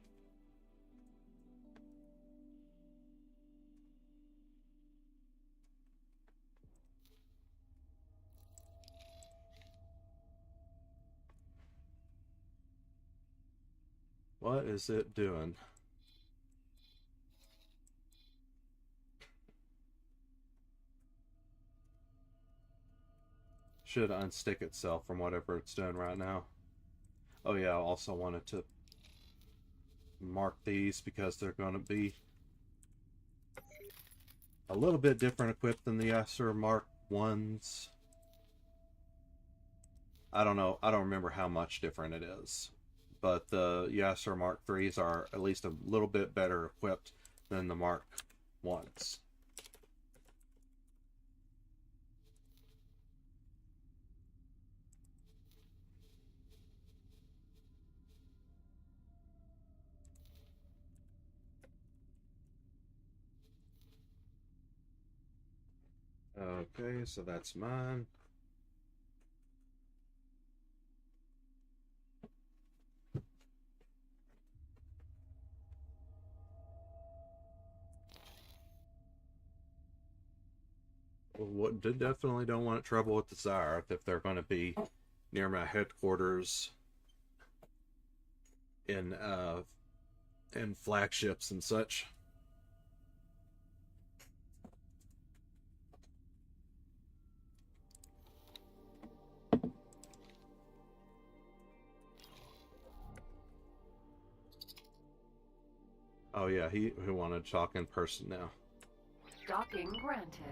What is it doing? Should unstick itself from whatever it's doing right now. Oh yeah, I also wanted to mark these because they're going to be a little bit different equipped than the Yasser Mark 1s. I don't know. I don't remember how much different it is. But the Yasser Mark 3s are at least a little bit better equipped than the Mark 1s. Okay, so that's mine. What definitely don't want trouble with the Zyre if they're going to be near my headquarters in flagships and such. Oh yeah, he wanted to talk in person now. Docking granted.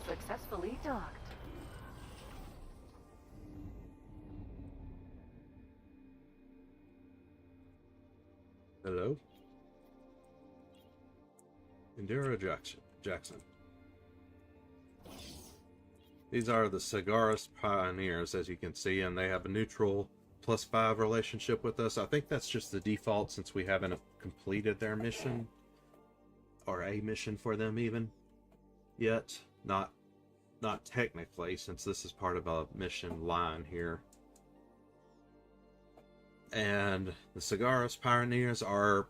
Successfully docked. Hello? Indira Jackson. These are the Sagaris Pioneers, as you can see, and they have a neutral +5 relationship with us. I think that's just the default since we haven't completed their mission, or a mission for them even, yet. Not technically, since this is part of a mission line here. And the Sagaris Pioneers are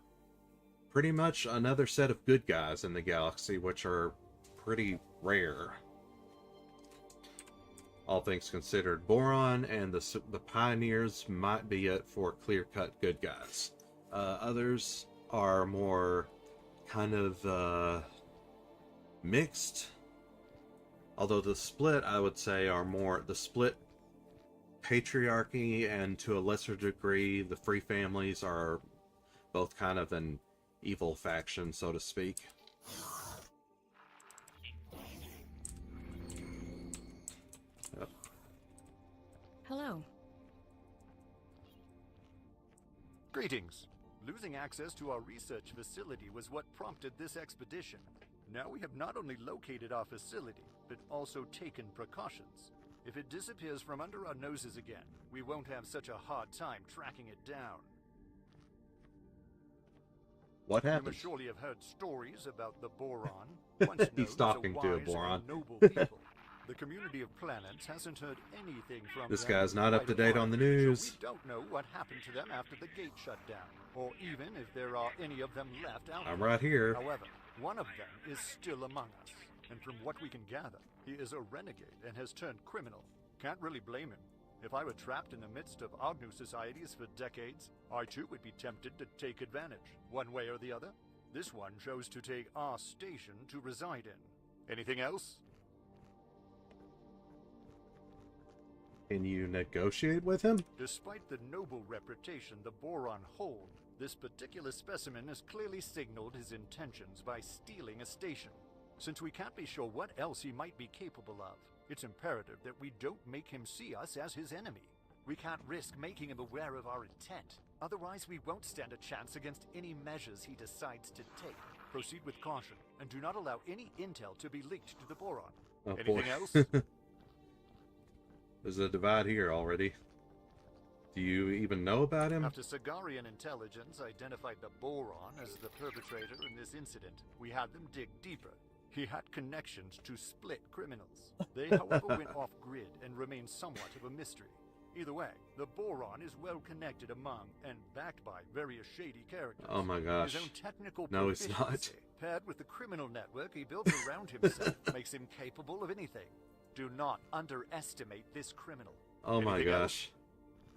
pretty much another set of good guys in the galaxy, which are pretty rare. All things considered, Boron and the Pioneers might be it for clear-cut good guys. Others are more kind of mixed. Although the split, I would say, are more the split patriarchy, and to a lesser degree, the free families are both kind of an evil faction, so to speak. Yep. Hello. Greetings. Losing access to our research facility was what prompted this expedition. Now we have not only located our facility, but also taken precautions. If it disappears from under our noses again, we won't have such a hard time tracking it down. What happened? You must surely have heard stories about the Boron. Once known He's talking as a to a wise Boron. and noble people. The community of planets hasn't heard anything from This them guy's in not up quite to a date while, on the news. So we don't know what happened to them after the gate shut down, or even if there are any of them left out I'm there. right here. However, one of them is still among us, and from what we can gather, he is a renegade and has turned criminal. Can't really blame him. If I were trapped in the midst of Agnu societies for decades, I too would be tempted to take advantage, one way or the other. This one chose to take our station to reside in. Anything else? Can you negotiate with him? Despite the noble reputation the Boron hold, this particular specimen has clearly signaled his intentions by stealing a station. Since we can't be sure what else he might be capable of, it's imperative that we don't make him see us as his enemy. We can't risk making him aware of our intent. Otherwise, we won't stand a chance against any measures he decides to take. Proceed with caution, and do not allow any intel to be leaked to the Boron. Oh, Anything boy. else? There's a divide here already. Do you even know about him? After Sagarian intelligence identified the Boron as the perpetrator in this incident, we had them dig deeper. He had connections to split criminals. They, however, went off-grid and remain somewhat of a mystery. Either way, the Boron is well connected among and backed by various shady characters. Oh my gosh. His own technical No, he's not. proficiency, paired with the criminal network he built around himself, makes him capable of anything. Do not underestimate this criminal. Oh my Anything gosh.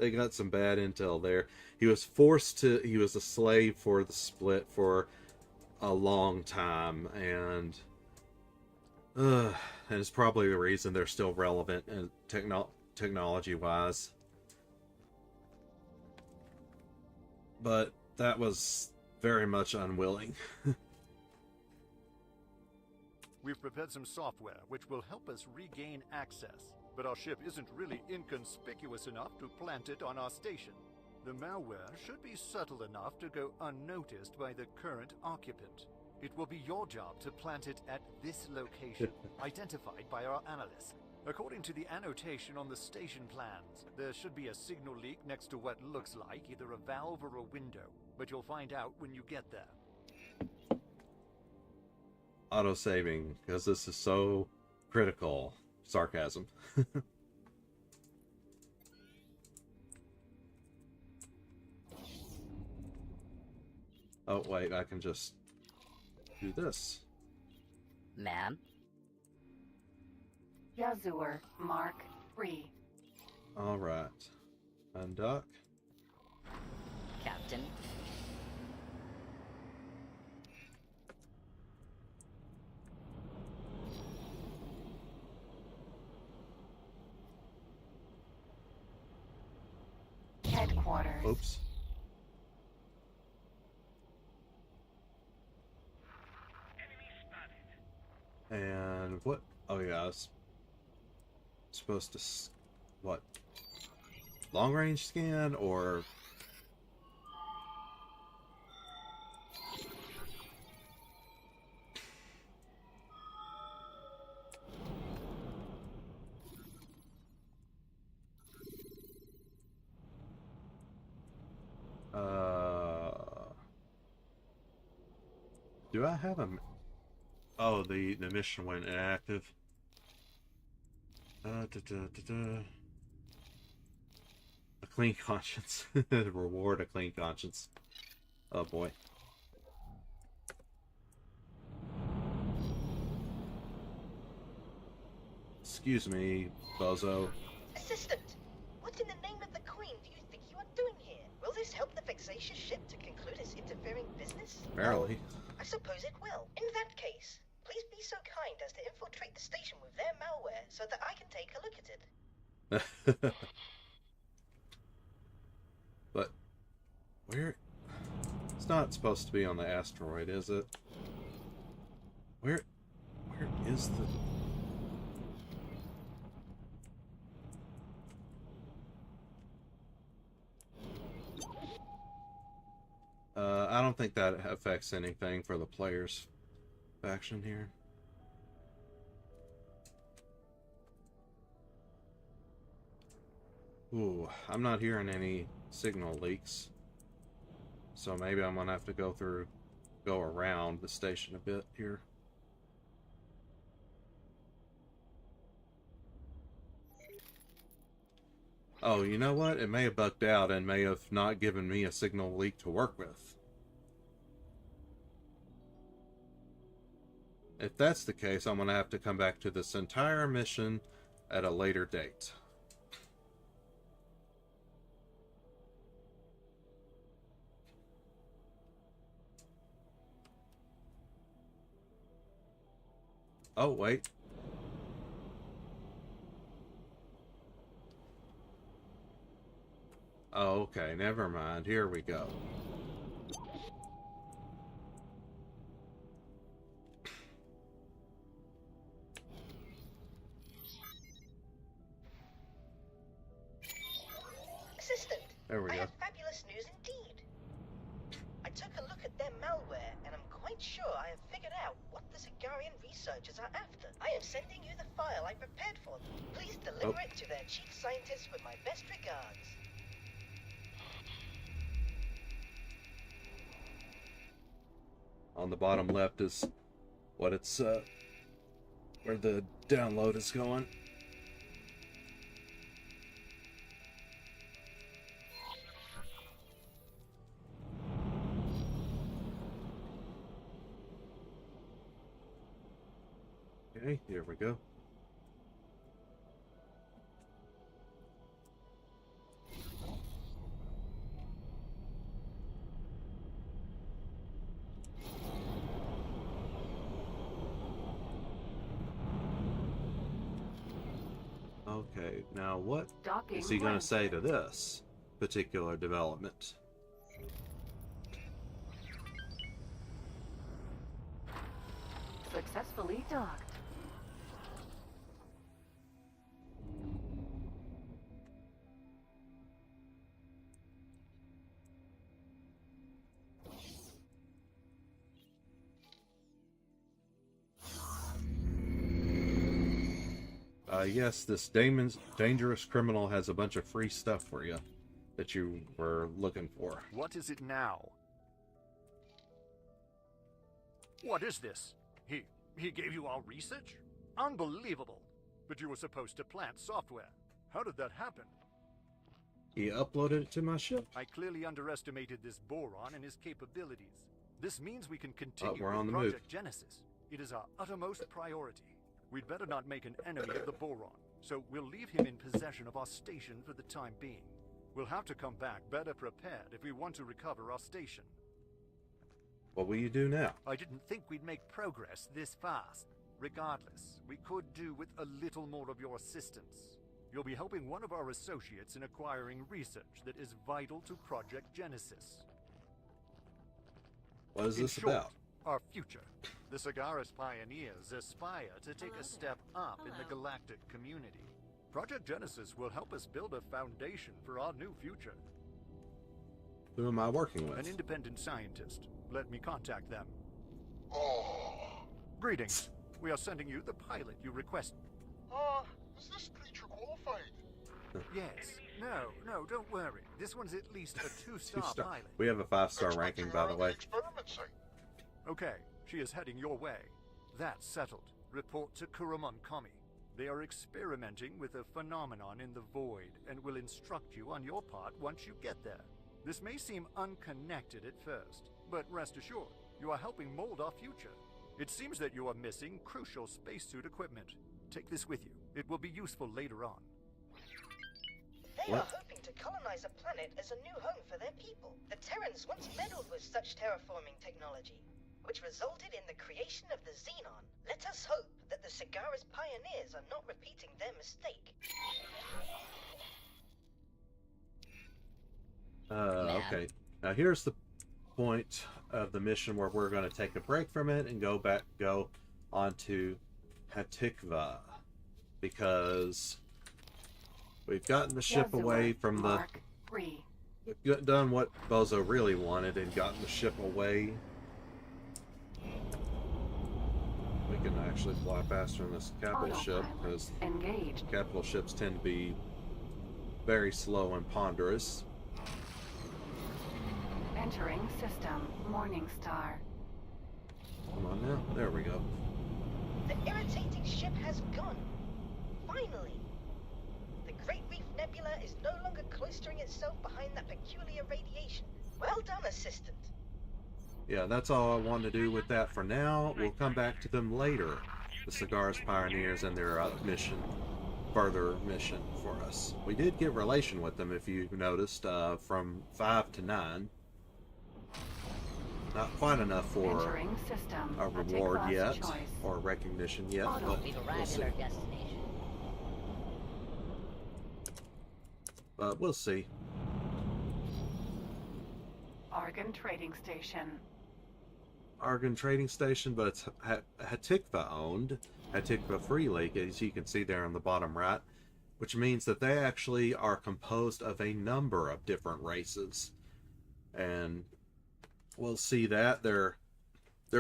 they got some bad intel there. He was forced to. He was a slave for the split for a long time, and it's probably the reason they're still relevant and technology-wise. But that was very much unwilling. We've prepared some software which will help us regain access, but our ship isn't really inconspicuous enough to plant it on our station. The malware should be subtle enough to go unnoticed by the current occupant. It will be your job to plant it at this location, identified by our analyst. According to the annotation on the station plans, there should be a signal leak next to what looks like either a valve or a window, but you'll find out when you get there. Auto-saving, because this is so critical. Sarcasm. Oh, wait, I can just do this. Ma'am? Yazur Mark III. Alright. Undock. Captain? Headquarters. Oops. And what? Oh yeah, I was supposed to what? Long range scan or do I have a? Oh, the mission went inactive. A clean conscience. Reward a clean conscience. Oh boy. Excuse me, Bozo. Assistant, what in the name of the Queen do you think you are doing here? Will this help the vexatious ship to conclude its interfering business? Barely. I suppose it will. In that case, please be so kind as to infiltrate the station with their malware so that I can take a look at it. But where? It's not supposed to be on the asteroid, is it? Where is the? I don't think that affects anything for the players' faction here. Ooh, I'm not hearing any signal leaks. So maybe I'm gonna have to go around the station a bit here. Oh, you know what? It may have bugged out and may have not given me a signal leak to work with. If that's the case, I'm gonna have to come back to this entire mission at a later date. Oh, wait. Oh, okay, never mind. Here we go. Assistant, There we I go. have fabulous news indeed. I took a look at their malware, and I'm quite sure I have figured out what the Zagarian researchers are after. I am sending you the file I prepared for them. Please deliver it to their chief scientist with my best regards. On the bottom left is what it's where the download is going. Okay, here we go. Okay, now what Docking is he going to granted. say to this particular development? Successfully docked. Yes, this dangerous criminal has a bunch of free stuff for you that you were looking for. What is it now? What is this? He gave you our research? Unbelievable! But you were supposed to plant software. How did that happen? He uploaded it to my ship. I clearly underestimated this Boron and his capabilities. This means we can continue we're on with the move. Project Genesis. It is our uttermost priority. We'd better not make an enemy of the Boron, so we'll leave him in possession of our station for the time being. We'll have to come back better prepared if we want to recover our station. What will you do now? I didn't think we'd make progress this fast. Regardless, we could do with a little more of your assistance. You'll be helping one of our associates in acquiring research that is vital to Project Genesis. What is In this short, about? our future. The Cigaris pioneers aspire to take a step up in the galactic community. Project Genesis will help us build a foundation for our new future. Who am I working An with? independent scientist. Let me contact them. Oh, Greetings. We are sending you the pilot you requested. is this creature qualified? Yes. No, don't worry. This one's at least a two-star Two-star. pilot. We have a 5-star ranking, by the way. Experiment site. Okay, she is heading your way. That's settled. Report to Kuramon Kami. They are experimenting with a phenomenon in the void and will instruct you on your part once you get there. This may seem unconnected at first, but rest assured, you are helping mold our future. It seems that you are missing crucial spacesuit equipment. Take this with you. It will be useful later on. They What? are hoping to colonize a planet as a new home for their people. The Terrans once meddled with such terraforming technology, which resulted in the creation of the Xenon. Let us hope that the Cigaris pioneers are not repeating their mistake. Okay. Now here's the point of the mission where we're going to take a break from it and go on to Hatikvah, because we've gotten the ship away from the. Mark 3. We've done what Bozo really wanted and gotten the ship away. We can actually fly faster than this capital ship, because Engaged. capital ships tend to be very slow and ponderous. Entering system. Morningstar. Come on now. There we go. The irritating ship has gone. Finally! The Great Reef Nebula is no longer cloistering itself behind that peculiar radiation. Well done, Assistant. Yeah, that's all I wanted to do with that for now. We'll come back to them later. The Cigaris Pioneers and their further mission for us. We did get relation with them, if you noticed, from 5 to 9. Not quite enough for Entering system. a reward Hatikvah's yet, choice. or recognition yet, but We've we'll arrived see. at our destination. But we'll see. Argon Trading Station. Argon Trading Station, but it's Hatikvah owned. Hatikvah Free League, as you can see there on the bottom right, which means that they actually are composed of a number of different races. And we'll see that they're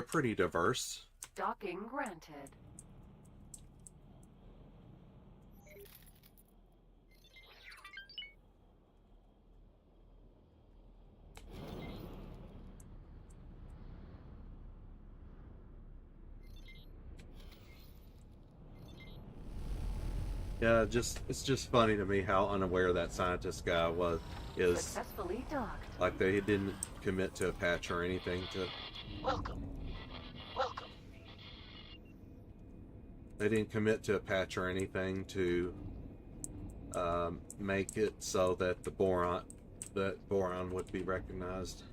pretty diverse. Docking granted. Yeah, it's just funny to me how unaware that scientist guy is. Successfully docked. Like they didn't commit to a patch or anything to. Welcome. Welcome. They didn't commit to a patch or anything to make it so that the boron would be recognized.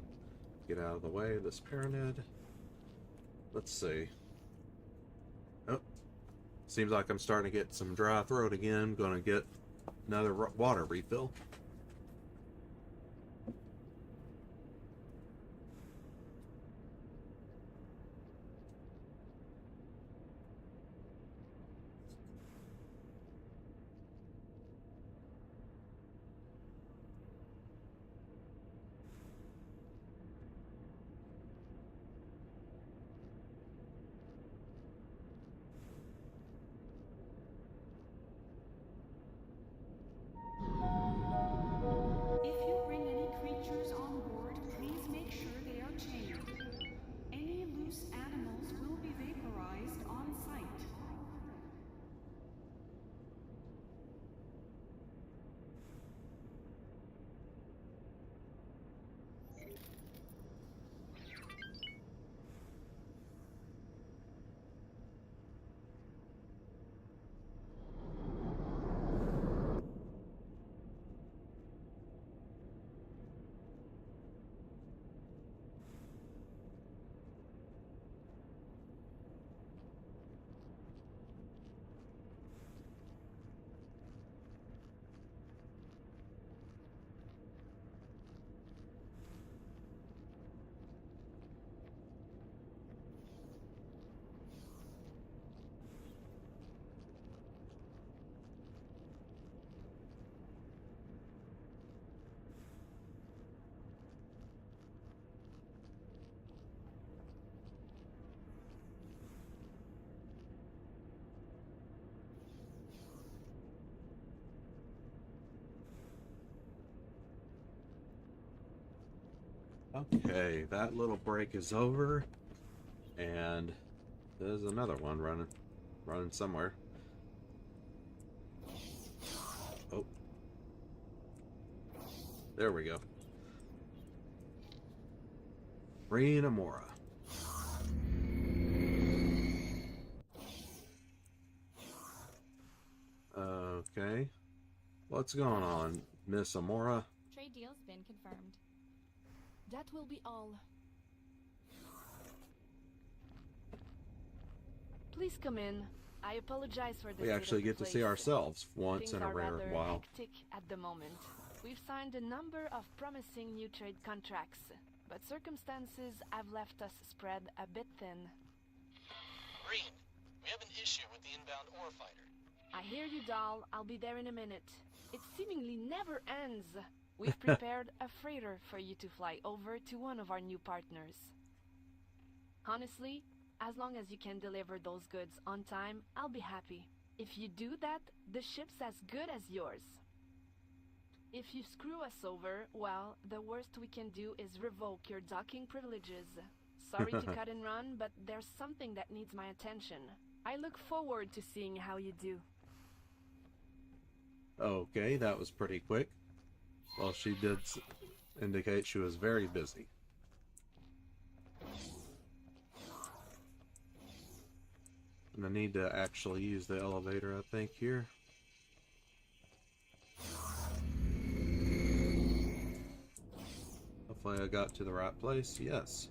Get out of the way of this pyramid. Let's see. Oh, Seems like I'm starting to get some dry throat again. Gonna get another water refill. If you bring any creatures on board, please make sure they are chained. Any loose animals will be vaporized on sight. Okay, that little break is over, and there's another one running somewhere. Oh, there we go. Amora. Okay, what's going on, Miss Amora? Trade deal's been confirmed. That will be all. Please come in. I apologize for this. We actually get to see ourselves once in a rare while. Hectic at the moment. We've signed a number of promising new trade contracts, but circumstances have left us spread a bit thin. Green, we have an issue with the inbound ore fighter. I hear you, doll. I'll be there in a minute. It seemingly never ends. We've prepared a freighter for you to fly over to one of our new partners. Honestly, as long as you can deliver those goods on time, I'll be happy. If you do that, the ship's as good as yours. If you screw us over, well, the worst we can do is revoke your docking privileges. Sorry to cut and run, but there's something that needs my attention. I look forward to seeing how you do. Okay, that was pretty quick. Well, she did indicate she was very busy. And I need to actually use the elevator, I think, here. Hopefully I got to the right place. Yes.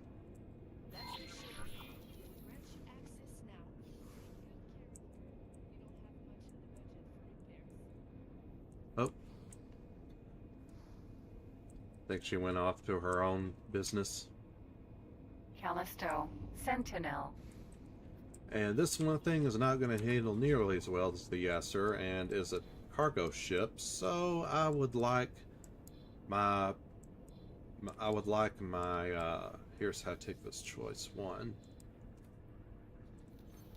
Oh. Think she went off to her own business. Callisto, Sentinel. And this one thing is not going to handle nearly as well as the Yasser and is a cargo ship, so I would like my here's Hatikvah's choice one.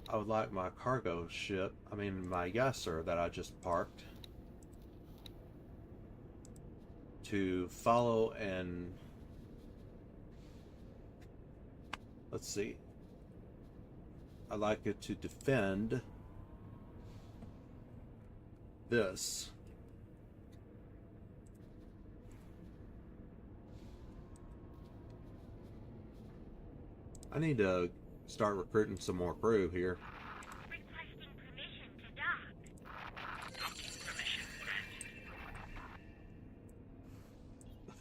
I would like my cargo ship, my Yasser that I just parked, to follow and let's see. I'd like it to defend this. I need to start recruiting some more crew here. Requesting permission to dock. Docking permission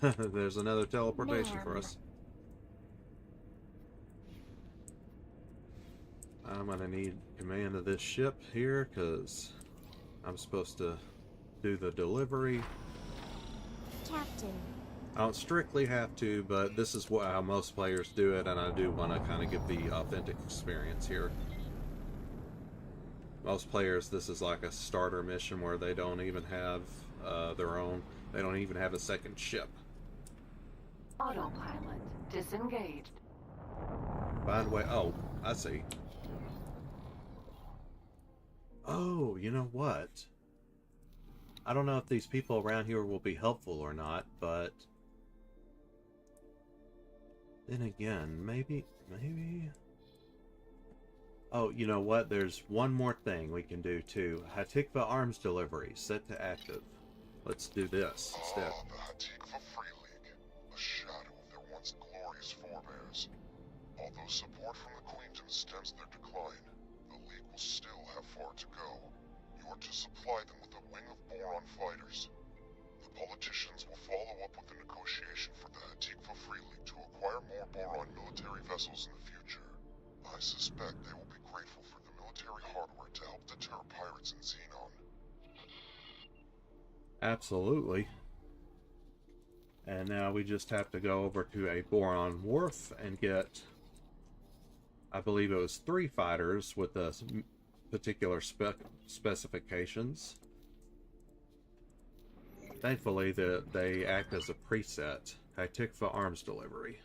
granted. There's another teleportation for us. I'm gonna need command of this ship here because I'm supposed to do the delivery. Captain. I don't strictly have to, but this is how most players do it, and I do want to kind of give the authentic experience here. Most players, this is like a starter mission where they don't even have their own, they don't even have a second ship. Autopilot disengaged. Find a way, oh, I see. Oh, you know what? I don't know if these people around here will be helpful or not, but then again, maybe. Oh, you know what? There's one more thing we can do too. Hatikvah arms delivery set to active. Let's do this instead. Ah, the Hatikvah Free League, a shadow of their once glorious forebears. Although support from the Queendom stems their decline, the League will still have far to go. You are to supply them with a wing of Boron fighters. The politicians will follow up with a negotiation for the Hatikvah Free League to acquire more Boron military vessels in the future. I suspect they will be grateful for the military hardware to help deter pirates in Xenon. Absolutely. And now we just have to go over to a Boron wharf and get, I believe it was 3 fighters with the particular specifications. Thankfully, they act as a preset. Hatikvah arms delivery.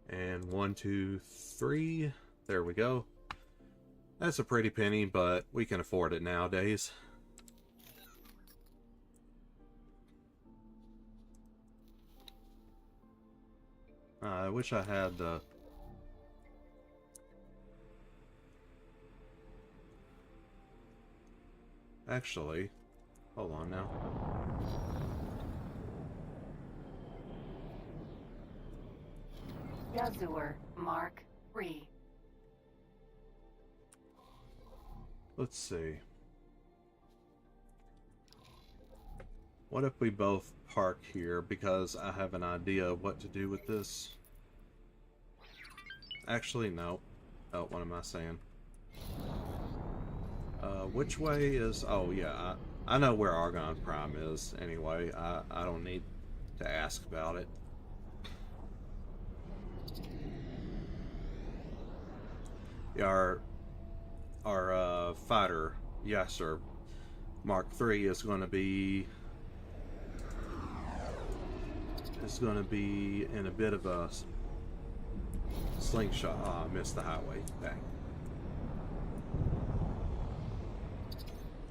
And 1, 2, 3. There we go. That's a pretty penny, but we can afford it nowadays. I wish I had the... Actually, hold on now. Yazur Mark III. Let's see. What if we both park here, because I have an idea of what to do with this? Actually, no. Oh, what am I saying? Which way is... Oh, yeah. I know where Argon Prime is, anyway. I don't need to ask about it. Yeah, our fighter, Yasser Mark III is going to be in a bit of a slingshot. Ah, I missed the highway. Dang.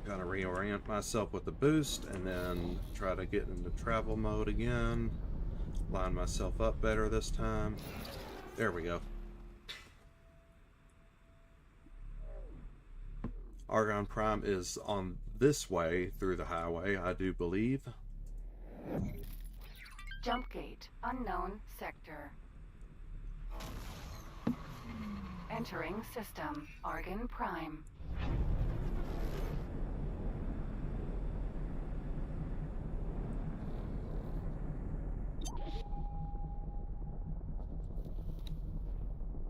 Gotta reorient myself with the boost and then try to get into travel mode again. Line myself up better this time. There we go. Argon Prime is on this way through the highway, I do believe. Jump gate, unknown sector. Entering system, Argon Prime.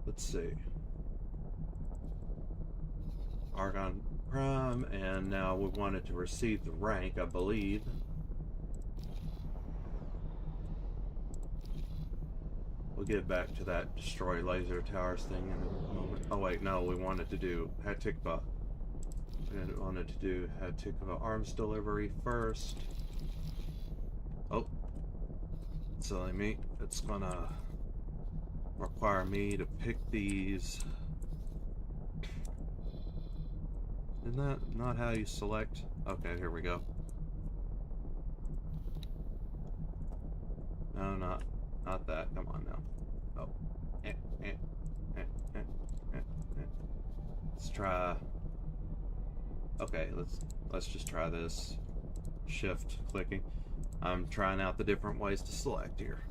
Let's see. Argon Prime, and now we wanted to receive the rank, I believe. We'll get back to that destroy laser towers thing in a moment. Oh wait, no, we wanted to do Hatikvah. We wanted to do Hatikvah arms delivery first. Oh, silly me. It's gonna require me to pick these. Isn't that not how you select? Okay, here we go. No, not that. Come on now. Oh. Let's try. Okay, let's just try this. Shift clicking. I'm trying out the different ways to select here.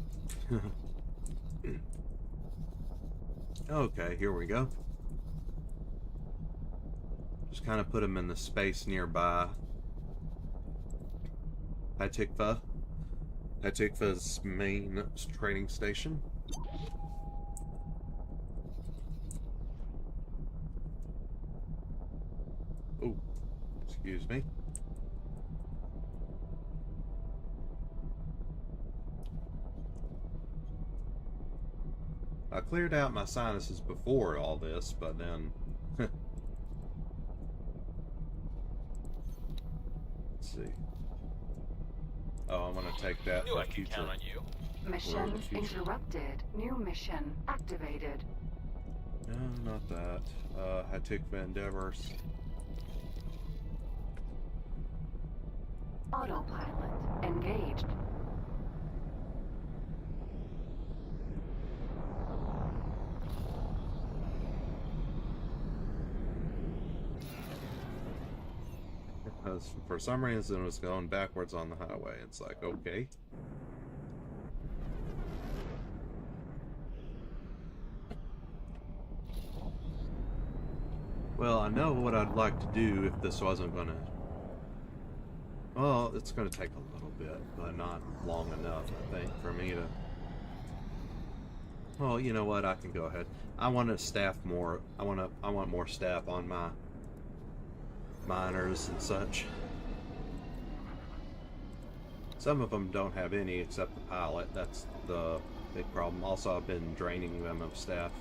Okay, here we go. Just kind of put them in the space nearby Hatikvah. Hatikvah's main training station. Oh, excuse me. I cleared out my sinuses before all this, but then... Let's see. Oh, I'm gonna take that Knew for I could future. count on you. Mission future. interrupted. New mission activated. No, not that. Hatikvah endeavors. Autopilot engaged. Because for some reason it was going backwards on the highway. It's like, okay. Well, I know what I'd like to do if this wasn't gonna... Well, it's gonna take a little bit, but not long enough, I think, for me to... Well, you know what? I can go ahead. I want to staff more. I want more staff on my miners and such. Some of them don't have any except the pilot. That's the big problem. Also, I've been draining them of staff.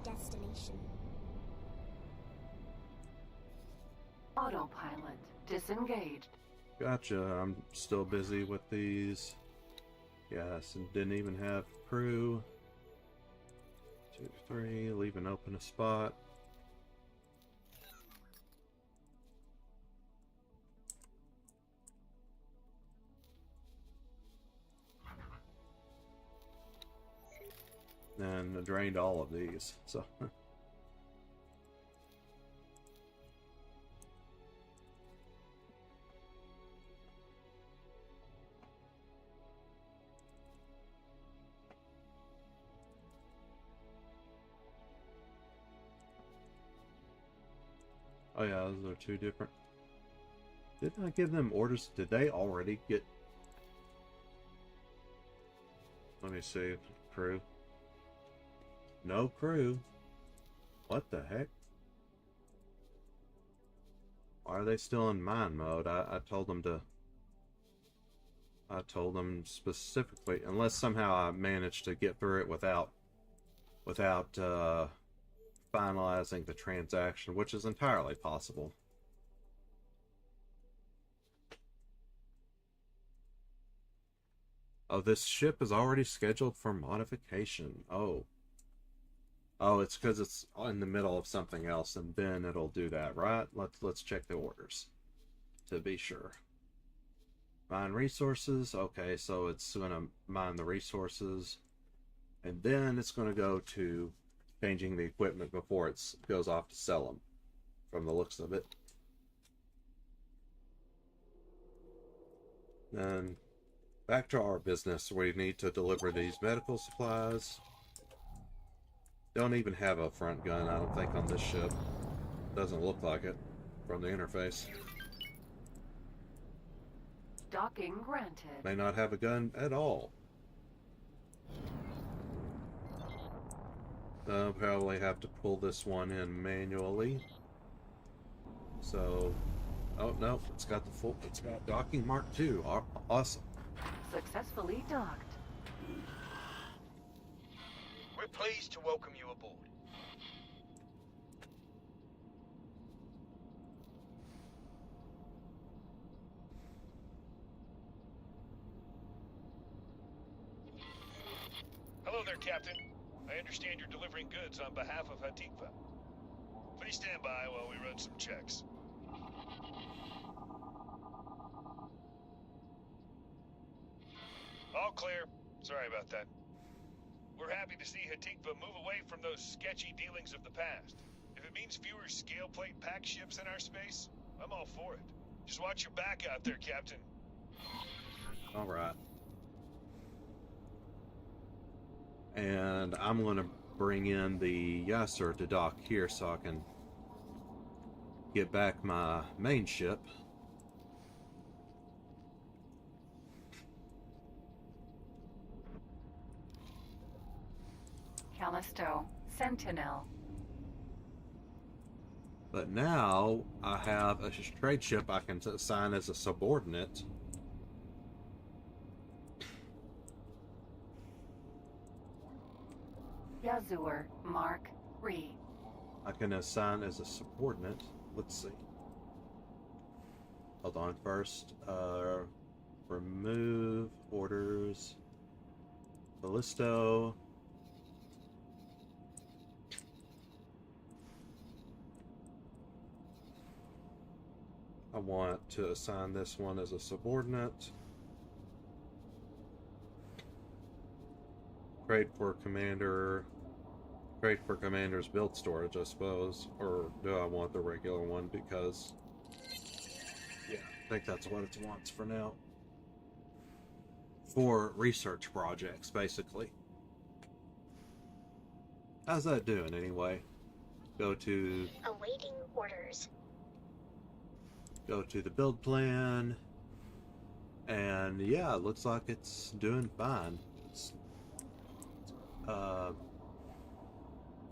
Destination. Autopilot disengaged. Gotcha. I'm still busy with these. Yes, and didn't even have crew. 2, 3, leaving open a spot. And I drained all of these, so... Oh yeah, those are two different... Didn't I give them orders? Did they already get... Let me see, crew. No crew. What the heck? Why are they still in mine mode? I told them to... I told them specifically, unless somehow I managed to get through it without finalizing the transaction, which is entirely possible. Oh, this ship is already scheduled for modification. Oh. Oh, it's because it's in the middle of something else, and then it'll do that, right? Let's check the orders to be sure. Mine resources. Okay, so it's going to mine the resources, and then it's going to go to changing the equipment before it goes off to sell them, from the looks of it. Then back to our business. We need to deliver these medical supplies. Don't even have a front gun, I don't think, on this ship. Doesn't look like it from the interface. Docking granted. May not have a gun at all. I'll probably have to pull this one in manually. So, oh no, it's got docking mark 2. Awesome. Successfully docked. We're pleased to welcome you aboard. Hello there, Captain. I understand you're delivering goods on behalf of Hatikvah. Please stand by while we run some checks. All clear. Sorry about that. We're happy to see Hatikvah move away from those sketchy dealings of the past. If it it means fewer scale plate pack ships in our space, I'm all for it. Just watch your back out there, Captain. All right. And I'm going to bring in the Yasser to dock here so I can get back my main ship. Callisto, Sentinel. But now I have a trade ship I can assign as a subordinate. Yazur, Mark, Re. I can assign as a subordinate. Let's see. Hold on first. Remove orders. Callisto. I want to assign this one as a subordinate. Trade for commander. Trade for commander's build storage, I suppose. Or do I want the regular one? Because, yeah, I think that's what it wants for now. For research projects, basically. How's that doing, anyway? Go to... Awaiting orders. Go to the build plan. And, yeah, it looks like it's doing fine.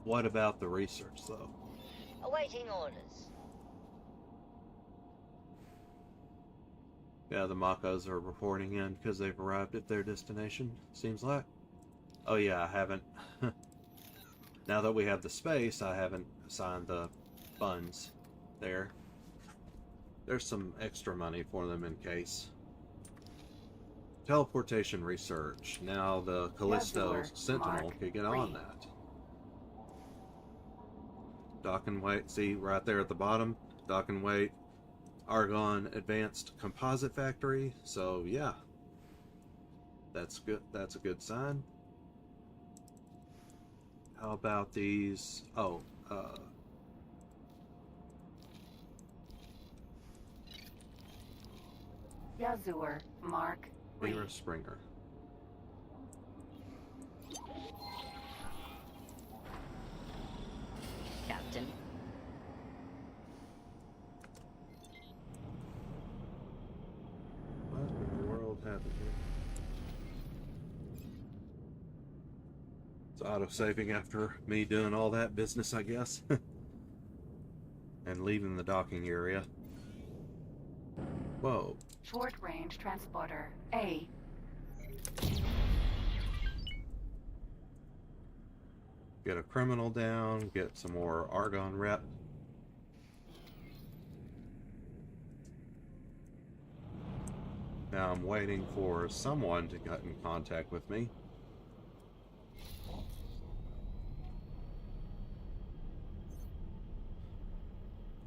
What about the research, though? Awaiting orders. Yeah, the Makos are reporting in because they've arrived at their destination, seems like. Oh yeah, I haven't... Now that we have the space, I haven't assigned the funds there. There's some extra money for them in case. Teleportation research. Now the Callisto Sentinel could get on that. Dock and wait. See, right there at the bottom. Dock and wait. Argon Advanced Composite Factory. So, yeah. That's good. That's a good sign. How about these? Oh, Yazur, Mark, Vera Springer. Captain. What in the world happened here? It's auto-saving after me doing all that business, I guess. And leaving the docking area. Whoa. Short range transporter, A. Get a criminal down, get some more Argon rep. Now I'm waiting for someone to get in contact with me.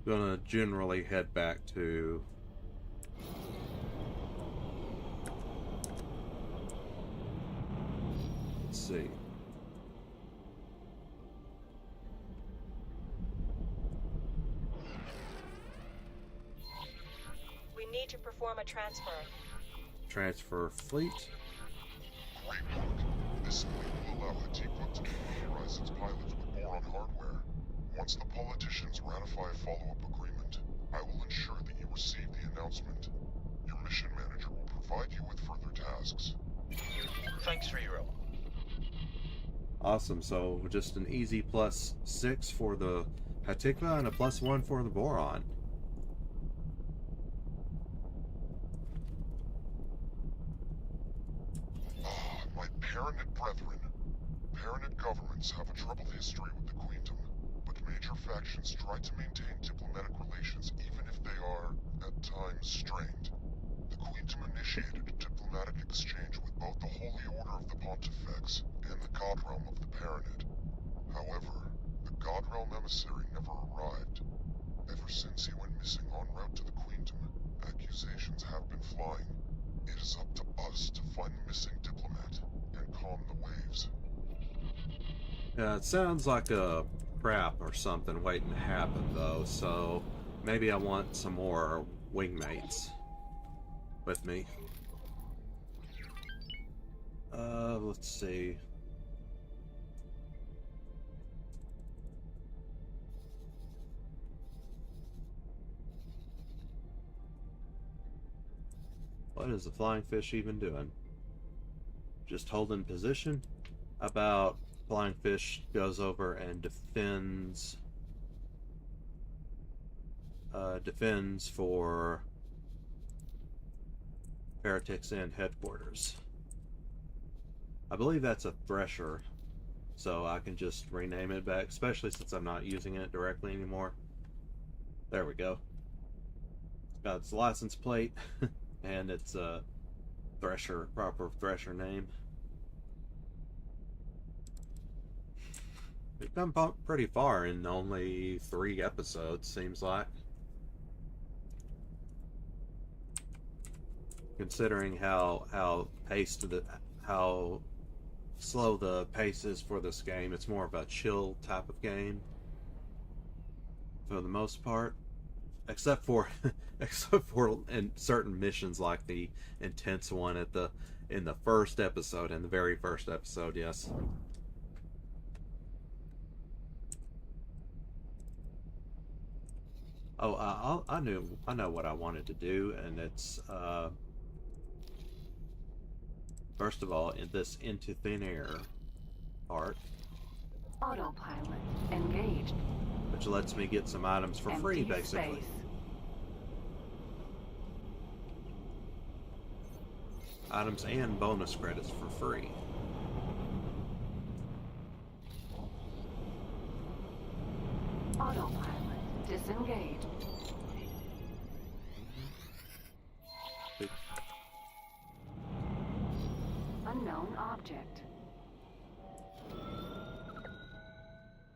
Gonna generally head back to let's see. We need to perform a transfer. Transfer fleet. Great work. This fleet will allow Hatikvah to familiarize its pilots with Boron hardware. Once the politicians ratify a follow-up agreement, I will ensure that you receive the announcement. Your mission manager will provide you with further tasks. Thanks for your help. Awesome, so just an easy +6 for the Hatikvah and a +1 for the Boron. My Paranid brethren. Paranid governments have a troubled history with the Queendom, but major factions try to maintain diplomatic relations even if they are, at times, strained. The Queendom initiated a diplomatic exchange with both the Holy Order of the Pontifex and the God Realm of the Paranid. However, the God Realm emissary never arrived. Ever since he went missing en route to the Queendom, accusations have been flying. It is up to us to find the missing diplomat and calm the waves. Yeah, it sounds like a crap or something waiting to happen, though, so maybe I want some more wingmates with me. Let's see. What is the flying fish even doing? Just holding position? About flying fish goes over and defends for heretics and headquarters. I believe that's a thresher, so I can just rename it back, especially since I'm not using it directly anymore. There we go. It's got its license plate and its thresher, proper thresher name. We've come pretty far in only 3 episodes, seems like. Considering how slow the pace is for this game, it's more of a chill type of game for the most part, except for in certain missions like the intense one in the first episode, in the very first episode. Yes. Oh, I know what I wanted to do, and it's first of all, in this Into Thin Air part, Autopilot engaged. which lets me get some items for free, Empty basically. space. Items and bonus credits for free. Autopilot disengaged. Unknown object.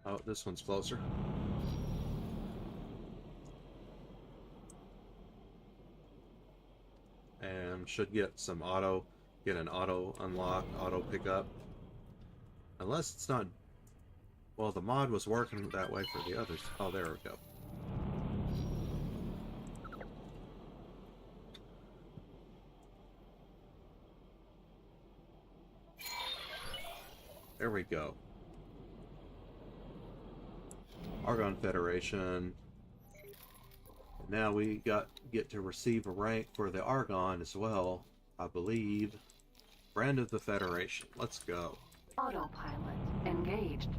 Oh, this one's closer. And should get an auto unlock, auto pickup. Unless it's not, well, the mod was working that way for the others. Oh, there we go. There we go. Argon Federation. Now we get to receive a rank for the Argon as well, I believe. Brand of the Federation. Let's go. Autopilot engaged.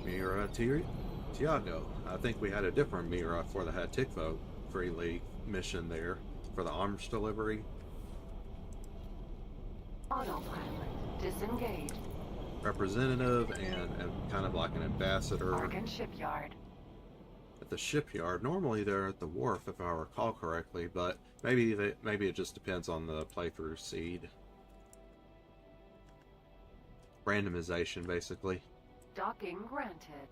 Mira Tiago. I think we had a different Mira for the Hatikvah Free League mission there for the arms delivery. Autopilot disengaged. Representative and kind of like an ambassador. Oregon shipyard. At the shipyard. Normally they're at the wharf, if I recall correctly, but maybe it just depends on the playthrough seed. Randomization, basically. Docking granted.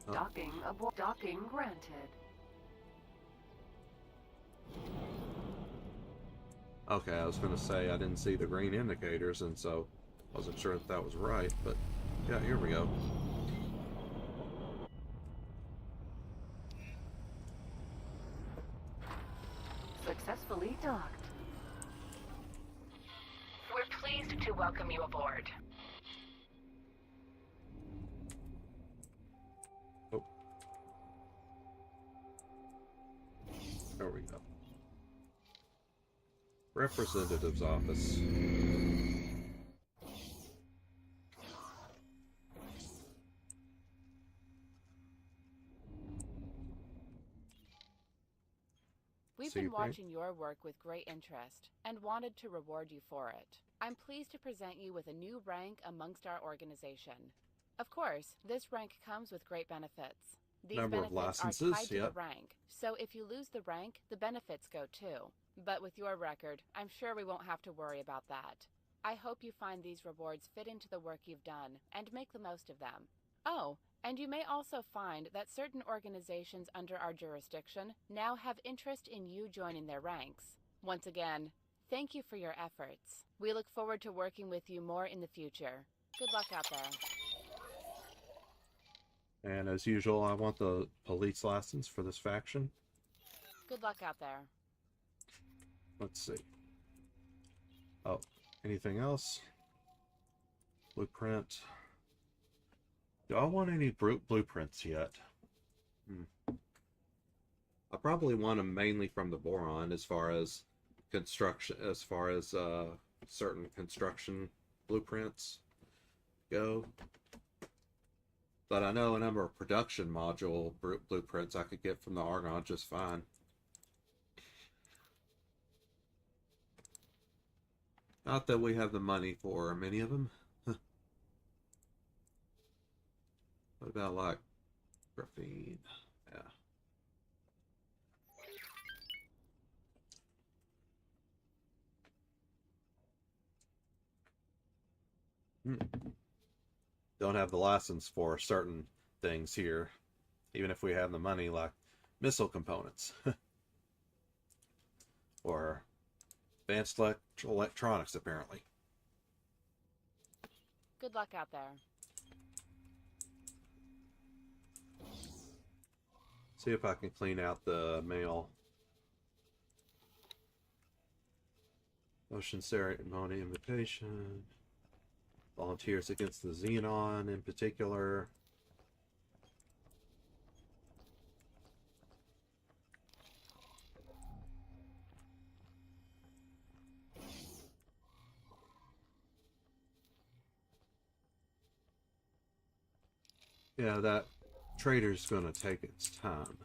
Oh. Docking granted. Okay, I was going to say I didn't see the green indicators, and so I wasn't sure that was right, but yeah, here we go. Successfully docked. We're pleased to welcome you aboard. Oh. There we go. Representative's office. We've been watching your work with great interest and wanted to reward you for it. I'm pleased to present you with a new rank amongst our organization. Of course, this rank comes with great benefits. These Number of benefits licenses, are tied to yep. the rank, so if you lose the rank, the benefits go too. But with your record, I'm sure we won't have to worry about that. I hope you find these rewards fit into the work you've done and make the most of them. Oh, and you may also find that certain organizations under our jurisdiction now have interest in you joining their ranks. Once again, thank you for your efforts. We look forward to working with you more in the future. Good luck out there. And as usual, I want the police license for this faction. Good luck out there. Let's see. Oh, anything else? Blueprint. Do I want any blueprints yet? I probably want them mainly from the Boron as far as construction, as far as certain construction blueprints go. But I know a number of production module blueprints I could get from the Argon just fine. Not that we have the money for many of them. What about like graphene? Yeah. Don't have the license for certain things here, even if we have the money, like missile components or advanced electronics, apparently. Good luck out there. See if I can clean out the mail. Ocean ceremony invitation. Volunteers against the Xenon in particular. Yeah, that trader's gonna take its time,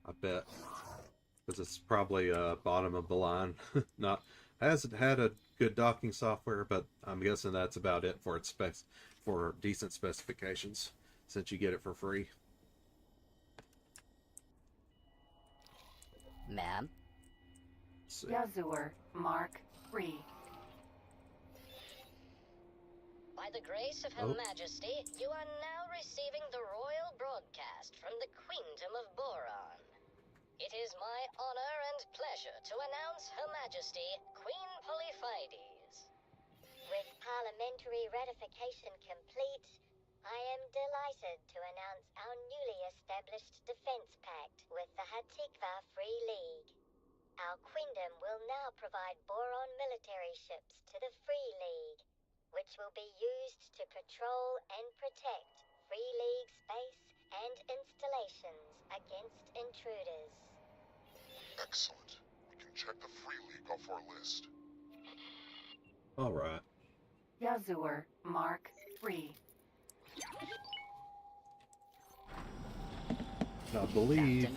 I bet, because it's probably bottom of the line. Not hasn't had a good docking software, but I'm guessing that's about it for its specs, for decent specifications, since you get it for free. Ma'am? Yazur, Mark, 3. By the grace of Her Majesty, you are now receiving the royal broadcast from the Queendom of Boron. It is my honor and pleasure to announce Her Majesty, Queen Polyphides. With parliamentary ratification complete, I am delighted to announce our newly established defense pact with the Hatikvah Free League. Our queendom will now provide Boron military ships to the Free League, which will be used to patrol and protect Free League space and installations against intruders. Excellent. We can check the Free League off our list. Alright. Yazur, Mark, 3. I believe,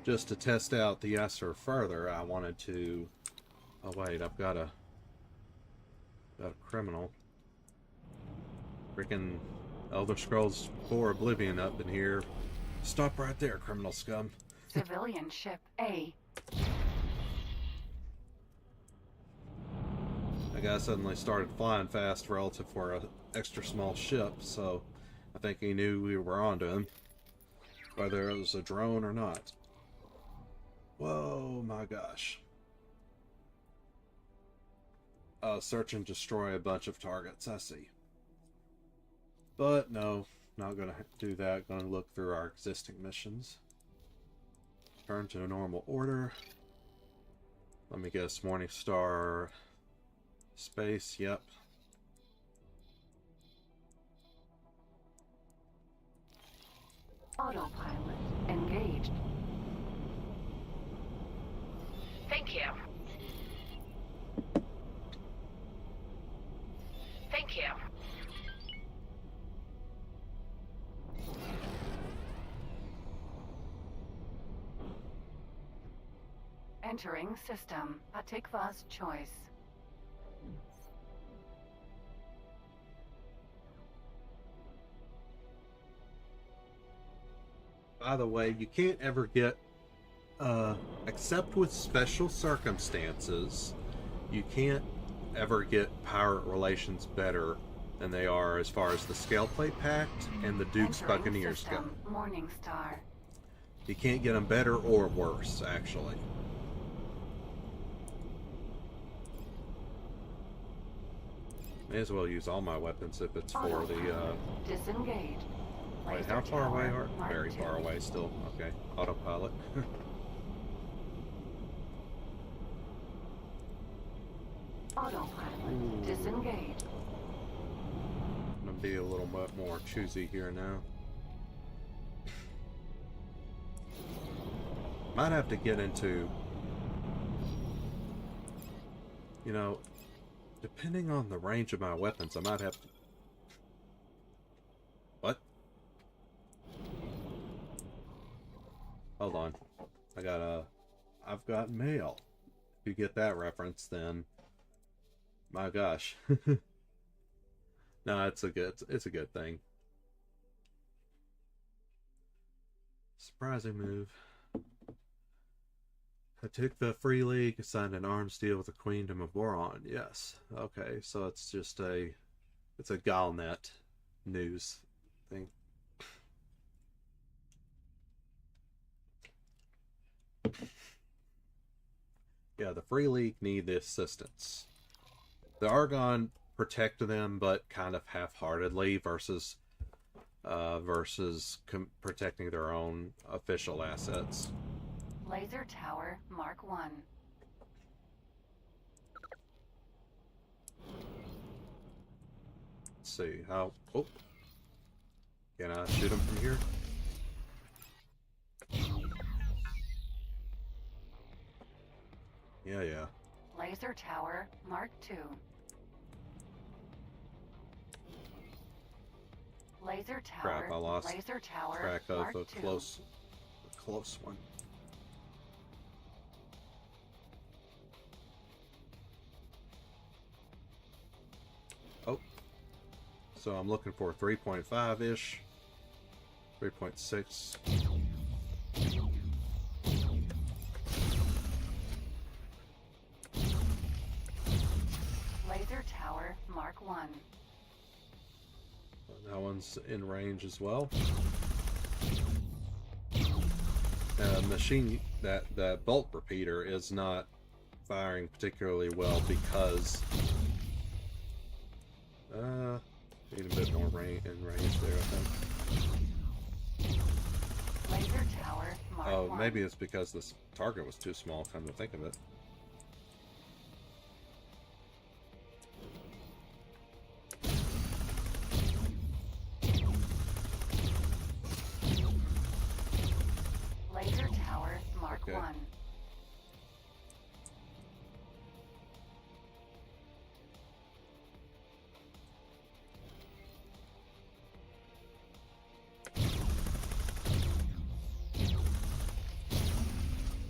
just to test out the Yasser further, I wanted to... Oh wait, I've got a criminal. Freaking Elder Scrolls 4 Oblivion up in here. Stop right there, criminal scum. Civilian ship A. The guy suddenly started flying fast relative for an extra small ship, so I think he knew we were onto him, whether it was a drone or not. Whoa, my gosh. Search and destroy a bunch of targets, I see. But no, not gonna do that. Gonna look through our existing missions. Turn to a normal order. Let me guess, Morningstar space, yep. Autopilot engaged. Thank you. Thank you. Entering system. Hatikvah's choice. By the way, you can't ever get, except with special circumstances, you can't ever get pirate relations better than they are as far as the Scale Plate Pact and the Duke's Entering Buccaneers go. system. Morningstar. You can't get them better or worse, actually. May as well use all my weapons if it's for the, Disengage. Wait, how far away are? Very far away still. Okay, autopilot. Autopilot disengaged. I'm gonna be a little bit more choosy here now. Might have to get into, you know, depending on the range of my weapons, I might have to... What? Hold on. I've got mail. If you get that reference, then my gosh. No, it's a good thing. Surprising move. Hatikvah Free League signed an arms deal with the Queendom of Boron. Yes. Okay, so it's just it's a Galnet news thing. Yeah, the Free League need the assistance. The Argon protect them, but kind of half-heartedly versus protecting their own official assets. Laser Tower Mark 1. Let's see how... Oh. Can I shoot him from here? Yeah. Laser Tower Mark 2. Laser Tower. Crap, I lost Laser Tower track of Mark a 2. close one. Oh. So I'm looking for 3.5-ish. 3.6. Laser Tower Mark 1. That one's in range as well. Machine, that bolt repeater is not firing particularly well because need a bit more range there, I think. Laser Tower Mark 1. Maybe it's because this target was too small, come to think of it. Laser Tower Mark 1.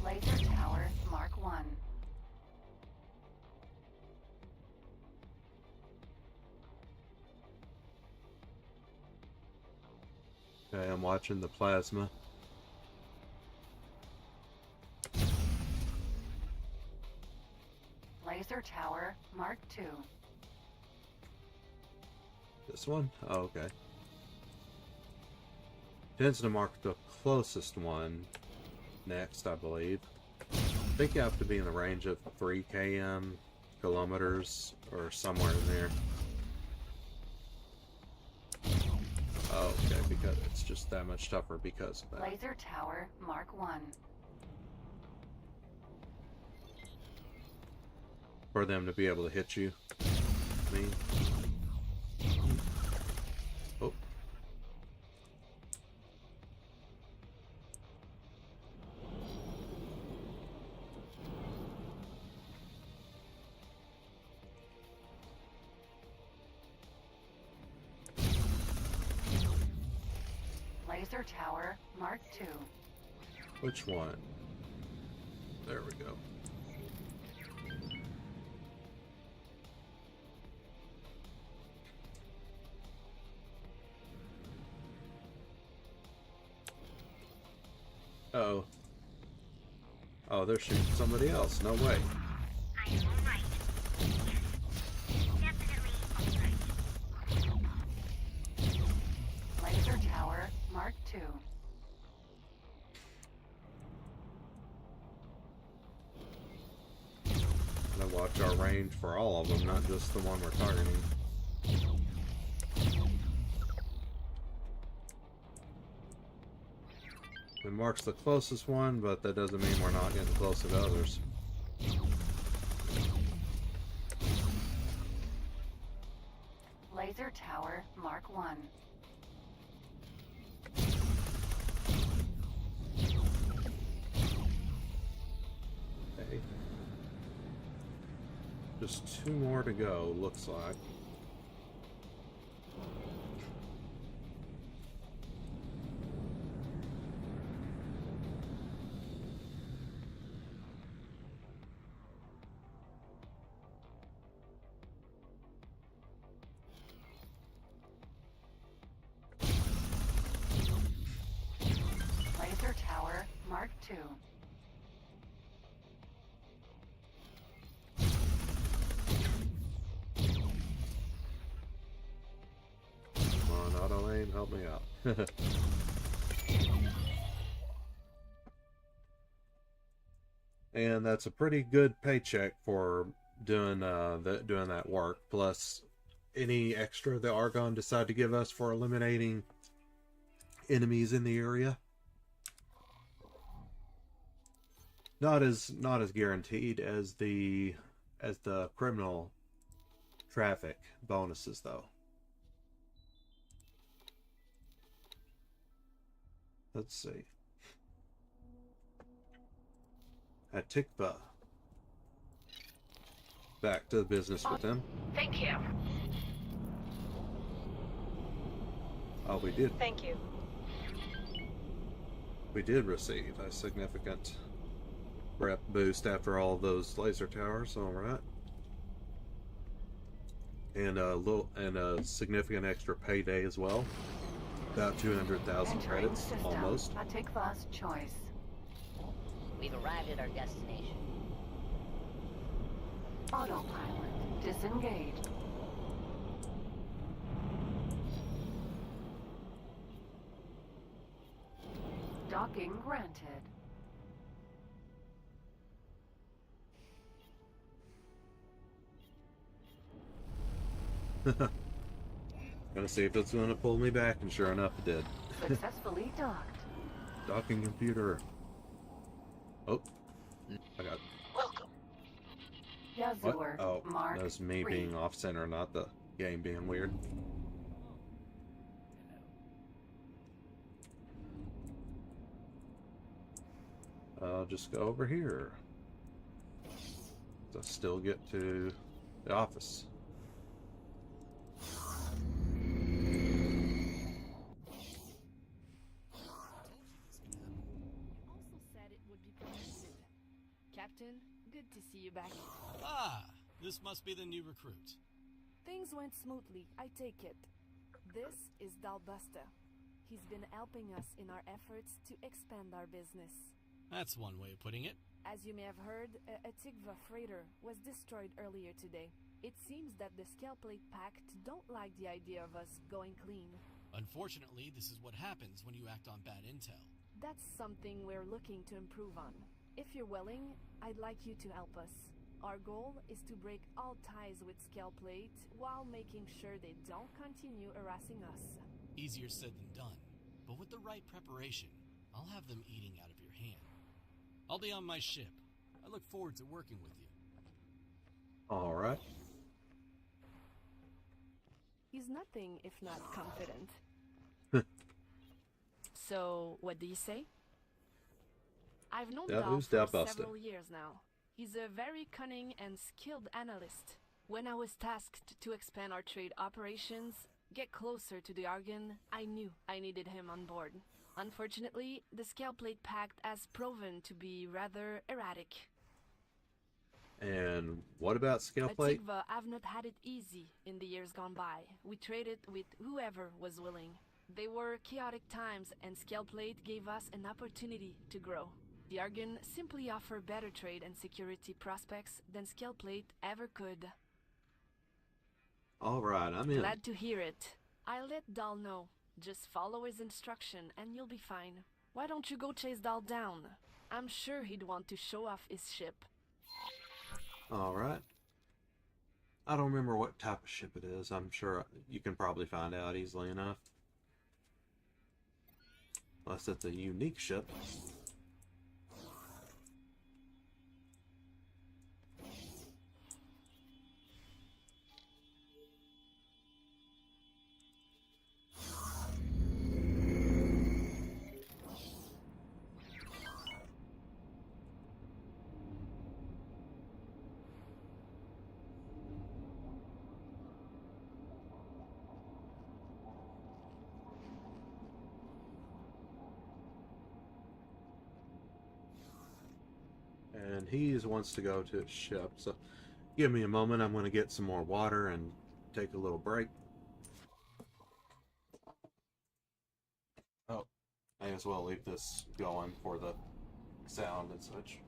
Laser Tower Mark 1. Okay, I'm watching the plasma. Laser Tower Mark 2. This one? Oh, okay. Tends to mark the closest one next, I believe. I think you have to be in the range of 3 km, kilometers, or somewhere in there. Oh, okay, because it's just that much tougher because of that. Laser Tower Mark 1. For them to be able to hit you. Me. Oh. Laser Tower Mark 2. Which one? There we go. Uh-oh. Oh, they're shooting somebody else. No way. I am alright. Definitely alright. Laser Tower Mark 2. Gotta watch our range for all of them, not just the one we're targeting. It marks the closest one, but that doesn't mean we're not getting closer to others. Laser Tower Mark 1. Okay. Just 2 more to go, looks like. Laser Tower Mark 2. Come on, auto aim, help me out. And that's a pretty good paycheck for doing that work, plus any extra the Argon decide to give us for eliminating enemies in the area. Not as guaranteed as the criminal traffic bonuses, though. Let's see. Hatikvah. Back to business with them. Thank you. Oh, we did. Thank you. We did receive a significant rep boost after all those laser towers. All right. And a significant extra payday as well. About 200,000 credits, almost. Hatikvah's choice. We've arrived at our destination. Autopilot disengaged. Docking granted. Gonna see if it's gonna pull me back, and sure enough, it did. Successfully docked. Docking computer. Oh, I got. Welcome. What? Yazur Oh, Mark that's me 3. being off center, not the game being weird. I'll just go over here. To still get to the office. Also said it would be promoted. Captain, good to see you back. Ah, this must be the new recruit. Things went smoothly, I take it. This is Dalbusta. He's been helping us in our efforts to expand our business. That's one way of putting it. As you may have heard, a Hatikvah freighter was destroyed earlier today. It seems that the Scaleplate Pact don't like the idea of us going clean. Unfortunately, this is what happens when you act on bad intel. That's something we're looking to improve on. If you're willing, I'd like you to help us. Our goal is to break all ties with Scaleplate while making sure they don't continue harassing us. Easier said than done, but with the right preparation, I'll have them eating out of your hand. I'll be on my ship. I look forward to working with you. All right. He's nothing if not confident. So, what do you say? I've known Yeah, Dal who's for Dalbusta? several years now. He's a very cunning and skilled analyst. When I was tasked to expand our trade operations, get closer to the Argon, I knew I needed him on board. Unfortunately, the Scaleplate Pact has proven to be rather erratic. And what about Scaleplate? Hatikvah have not had it easy in the years gone by. We traded with whoever was willing. They were chaotic times, and Scaleplate gave us an opportunity to grow. The Argon simply offer better trade and security prospects than Scaleplate ever could. All right, I'm in. Glad to hear it. I'll let Dal know. Just follow his instruction and you'll be fine. Why don't you go chase Dal down? I'm sure he'd want to show off his ship. All right. I don't remember what type of ship it is. I'm sure you can probably find out easily enough. Unless it's a unique ship. And he wants to go to his ship, so give me a moment. I'm going to get some more water and take a little break. Oh, I as well leave this going for the sound and such.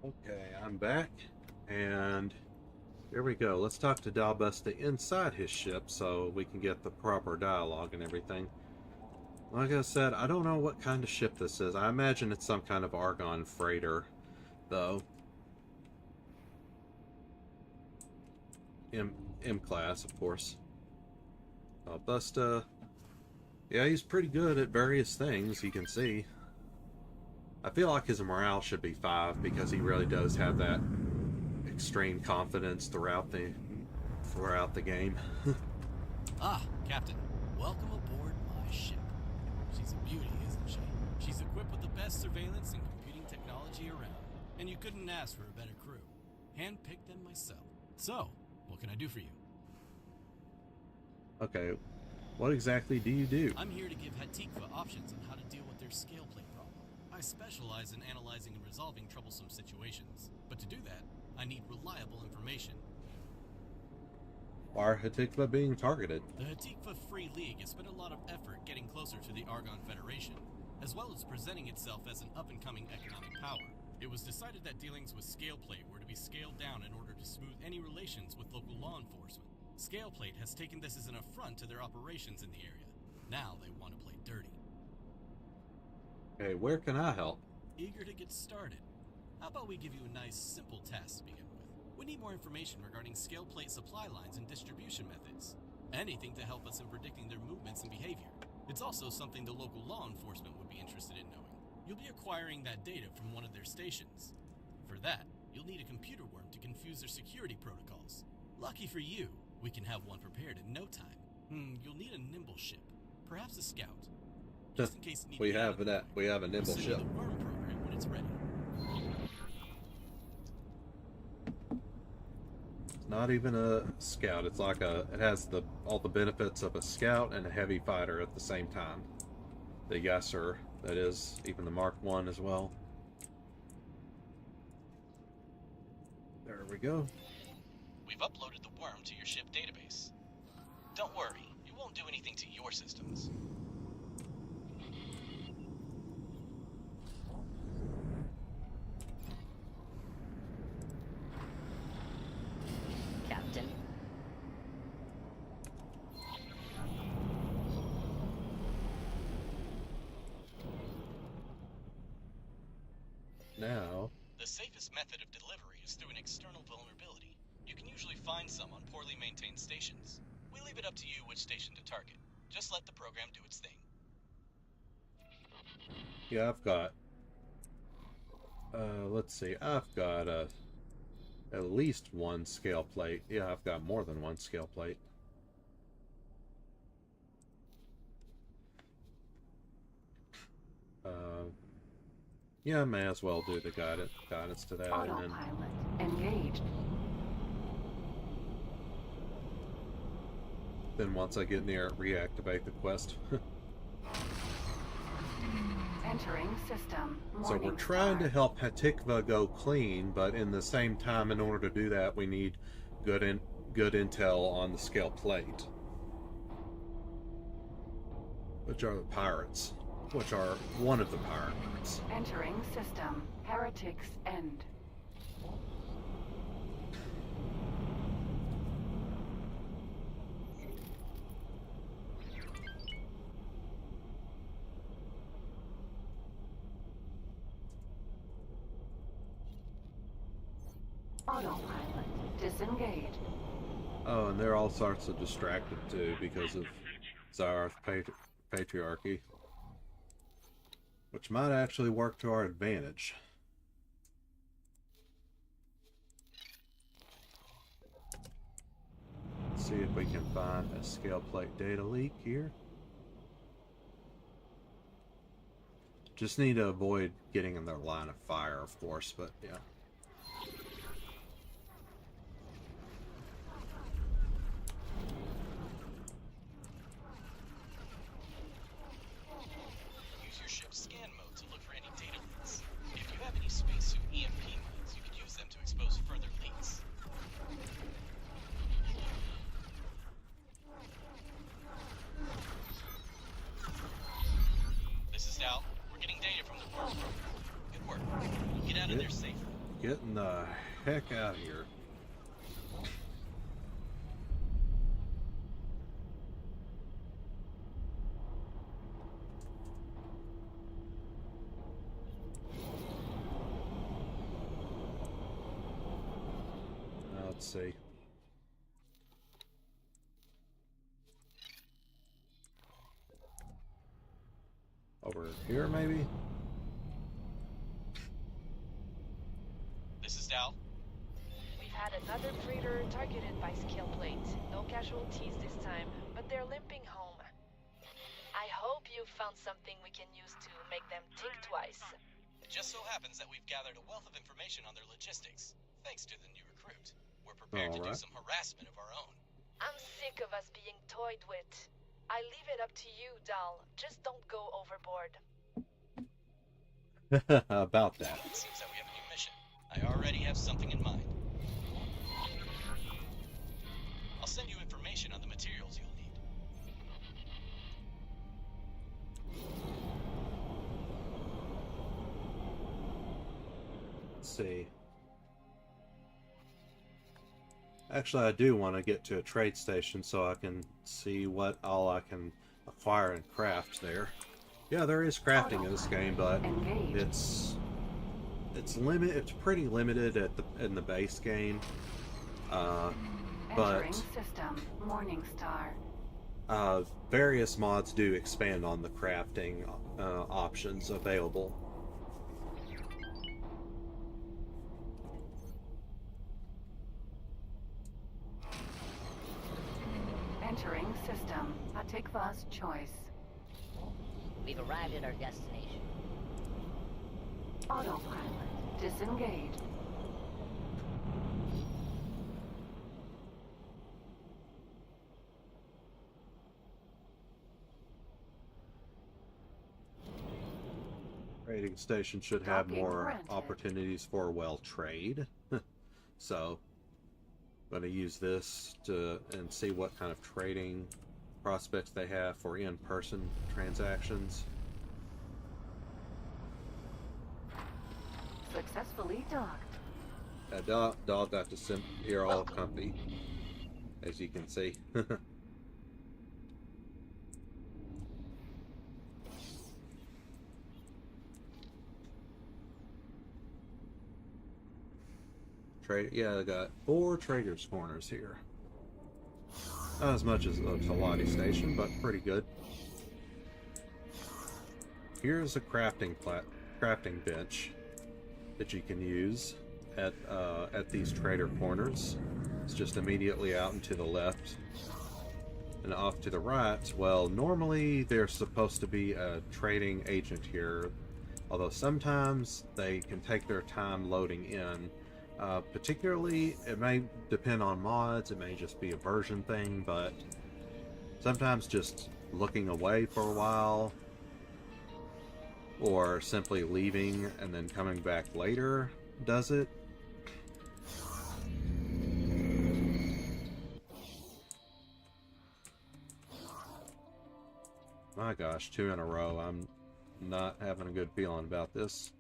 Okay, I'm back, and here we go. Let's talk to Dalbusta inside his ship so we can get the proper dialogue and everything. Like I said, I don't know what kind of ship this is. I imagine it's some kind of Argon freighter, though. M class, of course. Dalbusta, yeah, he's pretty good at various things, you can see. I feel like his morale should be 5 because he really does have that extreme confidence throughout the game. Ah, Captain, welcome aboard my ship. She's a beauty, isn't she? She's equipped with the best surveillance and computing technology around, and you couldn't ask for a better crew. Handpicked them myself. So, what can I do for you? Okay, what exactly do you do? I'm here to give Hatikvah options on how to deal with their scale plate problem. I specialize in analyzing and resolving troublesome situations, but to do that, I need reliable information. Why are Hatikvah being targeted? The Hatikvah Free League has spent a lot of effort getting closer to the Argon Federation, as well as presenting itself as an up-and-coming economic power. It was decided that dealings with Scaleplate were to be scaled down in order to smooth any relations with local law enforcement. Scaleplate has taken this as an affront to their operations in the area. Now they want to play dirty. Okay, where can I help? Eager to get started. How about we give you a nice, simple task to begin with? We need more information regarding Scaleplate supply lines and distribution methods. Anything to help us in predicting their movements and behavior. It's also something the local law enforcement would be interested in knowing. You'll be acquiring that data from one of their stations. For that, you'll need a computer worm to confuse their security protocols. Lucky for you, we can have one prepared in no time. You'll need a nimble ship, perhaps a scout. Just in case you need we have a nimble we'll ship. The worm program when it's ready. It's not even a scout. It's like it has all the benefits of a scout and a heavy fighter at the same time. The yes, sir. That is, even the Mark 1 as well. There we go. We've uploaded the worm to your ship database. Don't worry, it won't do anything to your systems. Captain. Now, the safest method of delivery is through an external vulnerability. You can usually find some on poorly maintained stations. We leave it up to you which station to target. Just let the program do its thing. yeah, I've got, let's see, I've got at least one scale plate. Yeah, I've got more than one scale plate. Yeah, may as well do the guidance to that. Autopilot engaged. Then once I get near it, reactivate the quest. Entering system. So we're trying to help Hatikvah go clean, but in the same time, in order to do that, we need good intel on the scale plate, which are the pirates, which are one of the pirate groups. Entering system. Heretics end. Autopilot disengaged. Oh, and they're all sorts of distracted too because of Zar's patriarchy, which might actually work to our advantage. Let's see if we can find a scale plate data leak here. Just need to avoid getting in their line of fire, of course, but yeah. Use your ship's scan mode to look for any data leaks. If you have any spacesuit EMP mines, you could use them to expose further leaks. This is Al. We're getting data from the world. Good work. We'll get out of there safely. Getting the heck out of here. Let's see. Over here, maybe? This is Al. We've had another freighter targeted by scale plate. No casualties this time, but they're limping home. I hope you found something we can use to make them think twice. It just so happens that we've gathered a wealth of information on their logistics, thanks to the new recruit. We're prepared to do some harassment of our own. I'm sick of us being toyed with. I leave it up to you, Dal. Just don't go overboard. About that. It seems that we have a new mission. I already have something in mind. I'll send you information on the materials you'll need. Let's see. Actually, I do want to get to a trade station so I can see what all I can acquire and craft there. Yeah, there is crafting in this game, but it's pretty limited in the base game. But system. Morningstar. Various mods do expand on the crafting options available. Entering system. Hatikvah's choice. We've arrived at our destination. Autopilot disengaged. Trading station should have Docking more granted. opportunities for, well, trade. So, I'm going to use this and see what kind of trading prospects they have for in-person transactions. Successfully docked. Dog got to hear all company, as you can see. Yeah, I got 4 traders' corners here. Not as much as the Talati station, but pretty good. Here's a crafting bench that you can use at these trader corners. It's just immediately out and to the left. And off to the right, well, normally there's supposed to be a trading agent here, although sometimes they can take their time loading in. Particularly, it may depend on mods, it may just be a version thing, but sometimes just looking away for a while, or simply leaving and then coming back later does it. My gosh, 2 in a row. I'm not having a good feeling about this.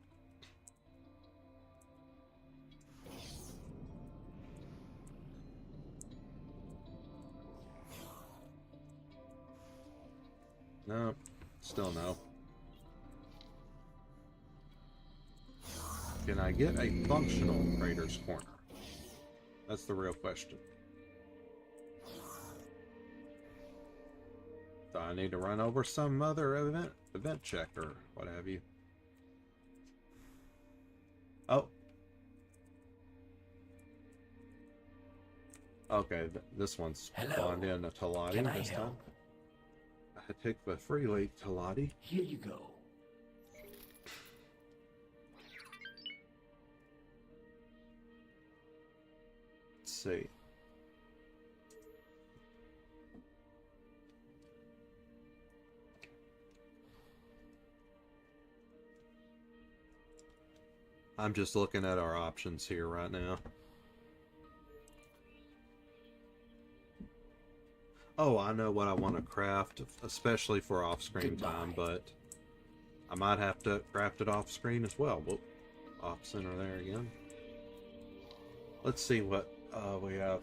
No, still no. Can I get a functional trader's corner? That's the real question. Do I need to run over some other event check or what have you? Oh. Okay, this one's spawned in a Talati this time. Hatikvah Free Lake Talati. Here you go. Let's see. I'm just looking at our options here right now. Oh, I know what I want to craft, especially for off-screen time, but I might have to craft it off-screen as well. Whoop, off center there again. Let's see what we have.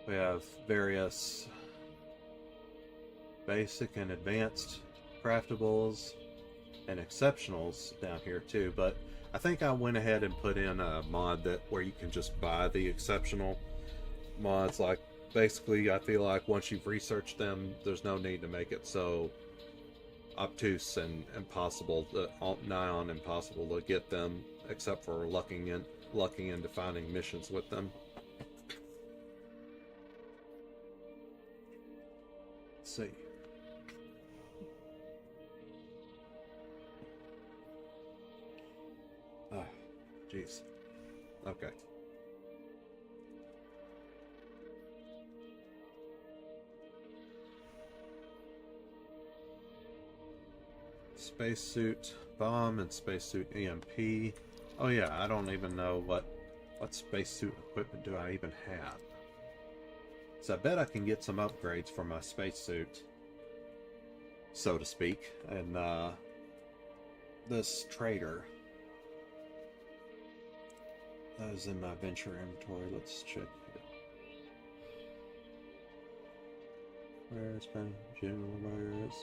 We have various basic and advanced craftables and exceptionals down here too, but I think I went ahead and put in a mod where you can just buy the exceptional mods. Like, basically, I feel like once you've researched them, there's no need to make it so obtuse and impossible, nigh on impossible to get them, except for lucking into finding missions with them. Let's see. Ah, jeez. Okay. Spacesuit bomb and spacesuit EMP. Oh yeah, I don't even know what spacesuit equipment do I even have. So I bet I can get some upgrades for my spacesuit, so to speak, and this trader. That is in my venture inventory. Let's check it. Where's my general wares?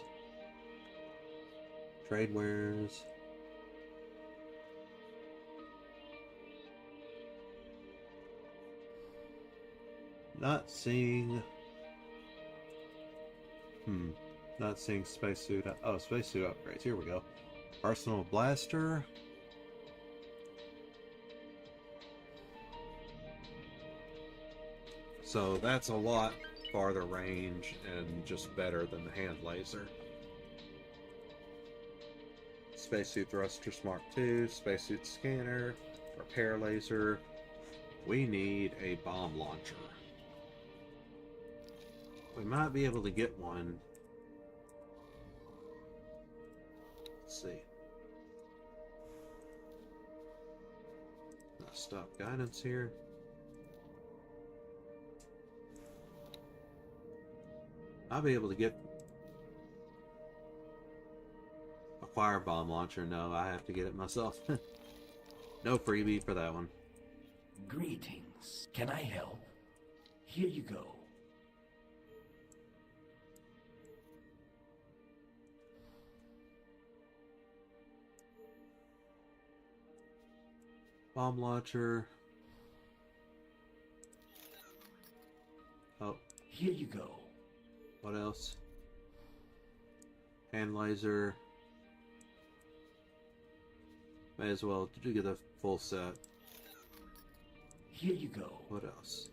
Trade wares. Not seeing. Not seeing spacesuit. Oh, spacesuit upgrades. Here we go. Arsenal blaster. So that's a lot farther range and just better than the hand laser. Spacesuit Thrusters Mark II, Spacesuit Scanner, Repair Laser. We need a bomb launcher. We might be able to get one Let's see. Stop guidance here. I'll be able to get a firebomb launcher. No, I have to get it myself. No freebie for that one. Greetings. Can I help? Here you go. Bomb launcher. Oh. Here you go. What else? Hand laser. May as well get the full set. Here you go. What else?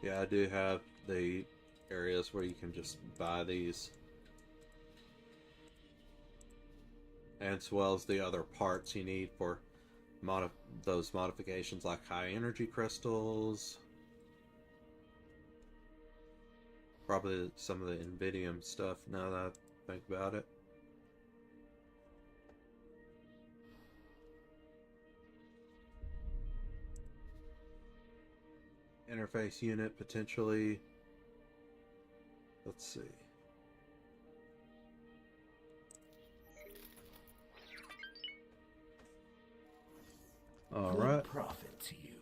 Yeah, I do have the areas where you can just buy these, as well as the other parts you need for those modifications, like high energy crystals, probably some of the Invidium stuff now that I think about it. Interface unit potentially. Let's see. All right. Profit to you.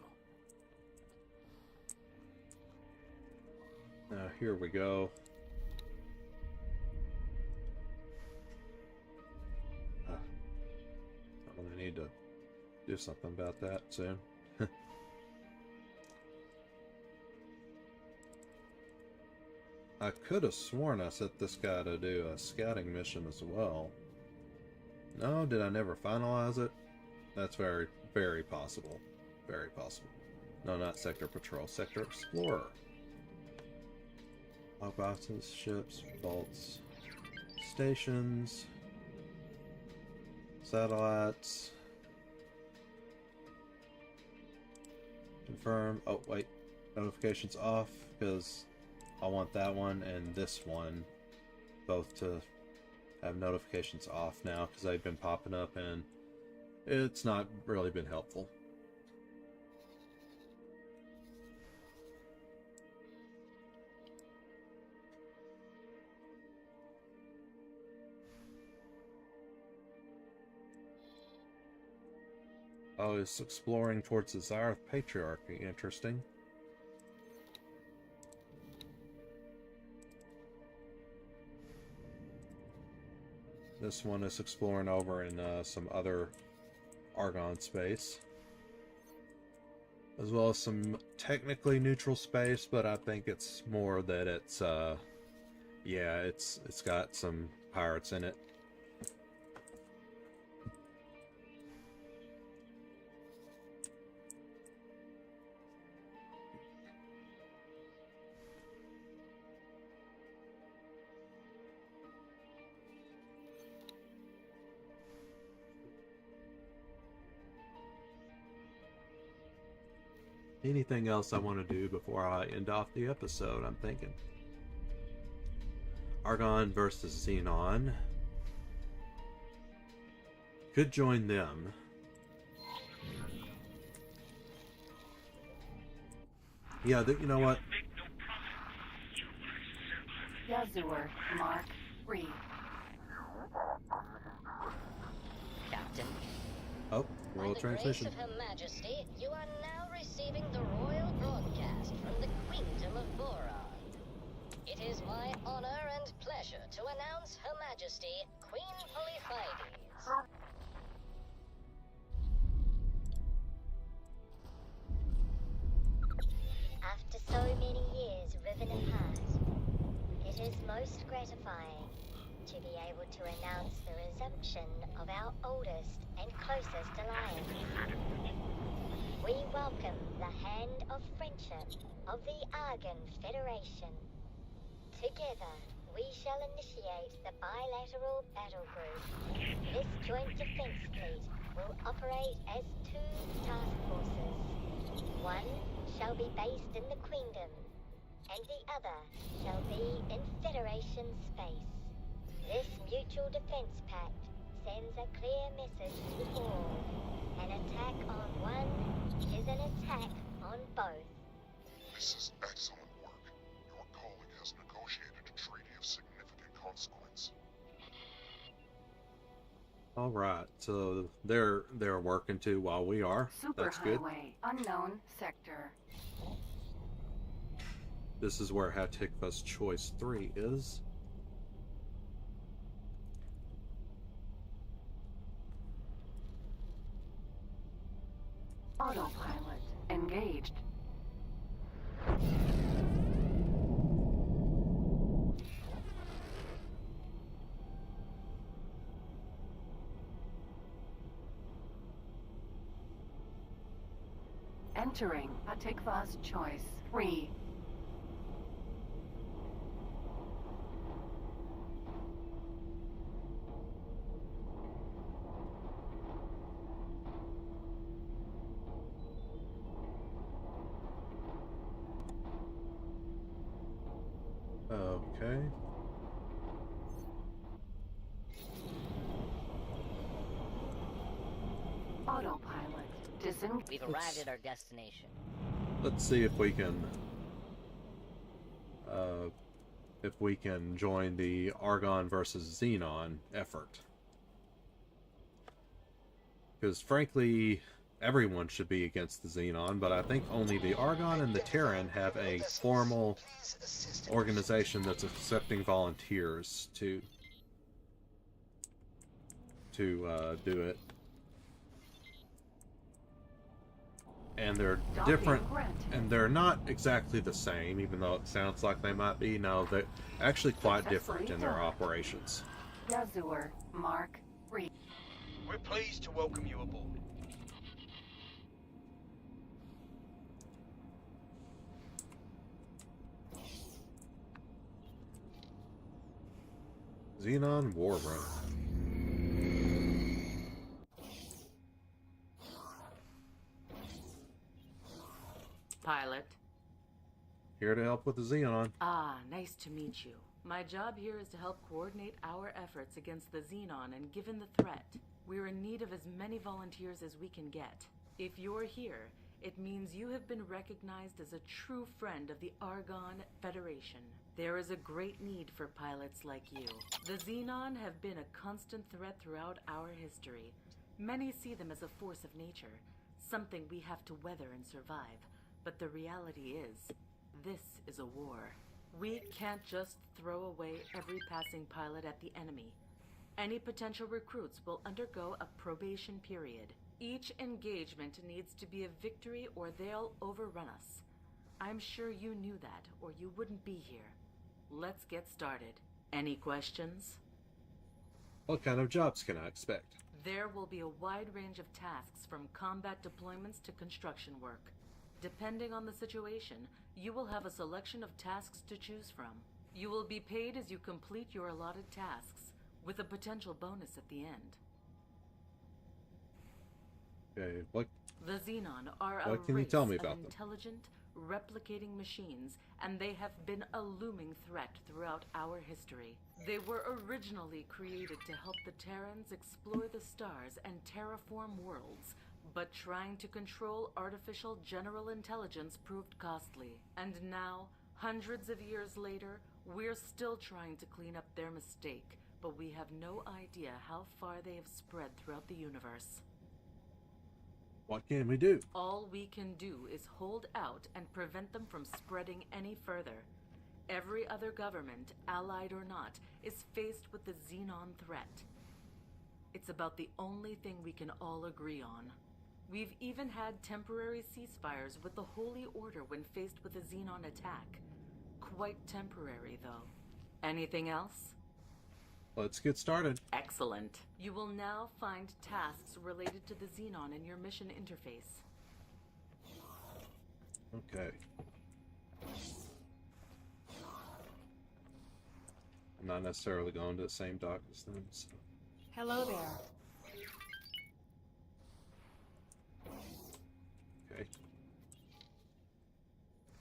Now here we go. I'm gonna need to do something about that soon. I could have sworn I set this guy to do a scouting mission as well. No, did I never finalize it? That's very, very possible. Very possible. No, not Sector Patrol. Sector Explorer. Log boxes, ships, vaults, stations, satellites. Confirm. Oh, wait. Notifications off because I want that one and this one both to have notifications off now because they've been popping up and it's not really been helpful. Oh, it's exploring towards the Zareth Patriarchy. Interesting. This one is exploring over in some other Argon space, as well as some technically neutral space, but I think it's more that it's yeah, it's got some pirates in it. Anything else I want to do before I end off the episode, I'm thinking. Argon versus Xenon. Could join them. Yeah, you know what? Yazur, Mark, Reed. Captain. Oh, royal transmission. By the grace of Her Majesty, you are now receiving the royal broadcast from the Queendom of Boron. It is my honor and pleasure to announce Her Majesty, Queen Polyphides. After so many years riven apart, it is most gratifying to be able to announce the resumption of our oldest and closest alliance. We the hand of friendship of the Argon Federation. Together, we shall initiate the bilateral battle group. This joint defense fleet will operate as two task forces. One shall be based in the Queendom, and the other shall be in Federation space. This mutual defense pact sends a clear message to all. An attack on one is an attack on both. This is excellent work. Your colleague has negotiated a treaty of significant consequence. All right, so they're working too while we are. That's good. Superhighway, unknown sector. This is where Hatikvah's Choice 3 is. Autopilot engaged. Entering Hatikvah's Choice 3. Okay. Autopilot disengaged. We've arrived at our destination. Let's see if we can join the Argon versus Xenon effort. Because frankly, everyone should be against the Xenon, but I think only the Argon and the Terran have a formal organization that's accepting volunteers to do it. And they're different, and they're not exactly the same, even though it sounds like they might be. No, they're actually quite different in their operations. Yazur, Mark, Reed. We're pleased to welcome you aboard. Xenon War Room. Pilot. Here to help with the Xenon. Ah, nice to meet you. My job here is to help coordinate our efforts against the Xenon, and given the threat, we're in need of as many volunteers as we can get. If you're here, it means you have been recognized as a true friend of the Argon Federation. There is a great need for pilots like you. The Xenon have been a constant threat throughout our history. Many see them as a force of nature, something we have to weather and survive. But the reality is, this is a war. We can't just throw away every passing pilot at the enemy. Any potential recruits will undergo a probation period. Each engagement needs to be a victory or they'll overrun us. I'm sure you knew that, or you wouldn't be here. Let's get started. Any questions? What kind of jobs can I expect? There will be a wide range of tasks, from combat deployments to construction work. Depending on the situation, you will have a selection of tasks to choose from. You will be paid as you complete your allotted tasks, with a potential bonus at the end. Okay, what? The Xenon are a What can you race tell me of about them? intelligent, replicating machines, and they have been a looming threat throughout our history. They were originally created to help the Terrans explore the stars and terraform worlds, but trying to control artificial general intelligence proved costly. And now, hundreds of years later, we're still trying to clean up their mistake, but we have no idea how far they have spread throughout the universe. What can we do? All we can do is hold out and prevent them from spreading any further. Every other government, allied or not, is faced with the Xenon threat. It's about the only thing we can all agree on. We've even had temporary ceasefires with the Holy Order when faced with a Xenon attack. Quite temporary, though. Anything else? Let's get started. Excellent. You will now find tasks related to the Xenon in your mission interface. Okay. I'm not necessarily going to the same dock as them, so. Hello there. Okay.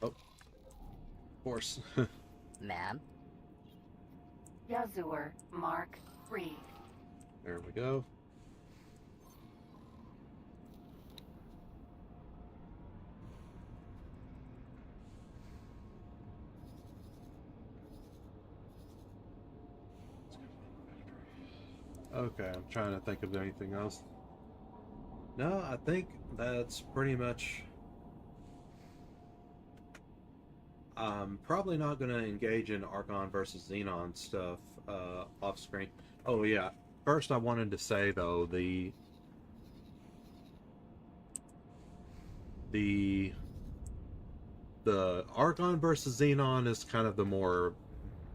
Oh. Of course. Ma'am? Yazur, Mark 3. There we go. Okay, I'm trying to think of anything else. No, I think that's pretty much... I'm probably not going to engage in Archon versus Xenon stuff off screen. Oh yeah, first I wanted to say though, the Archon versus Xenon is kind of the more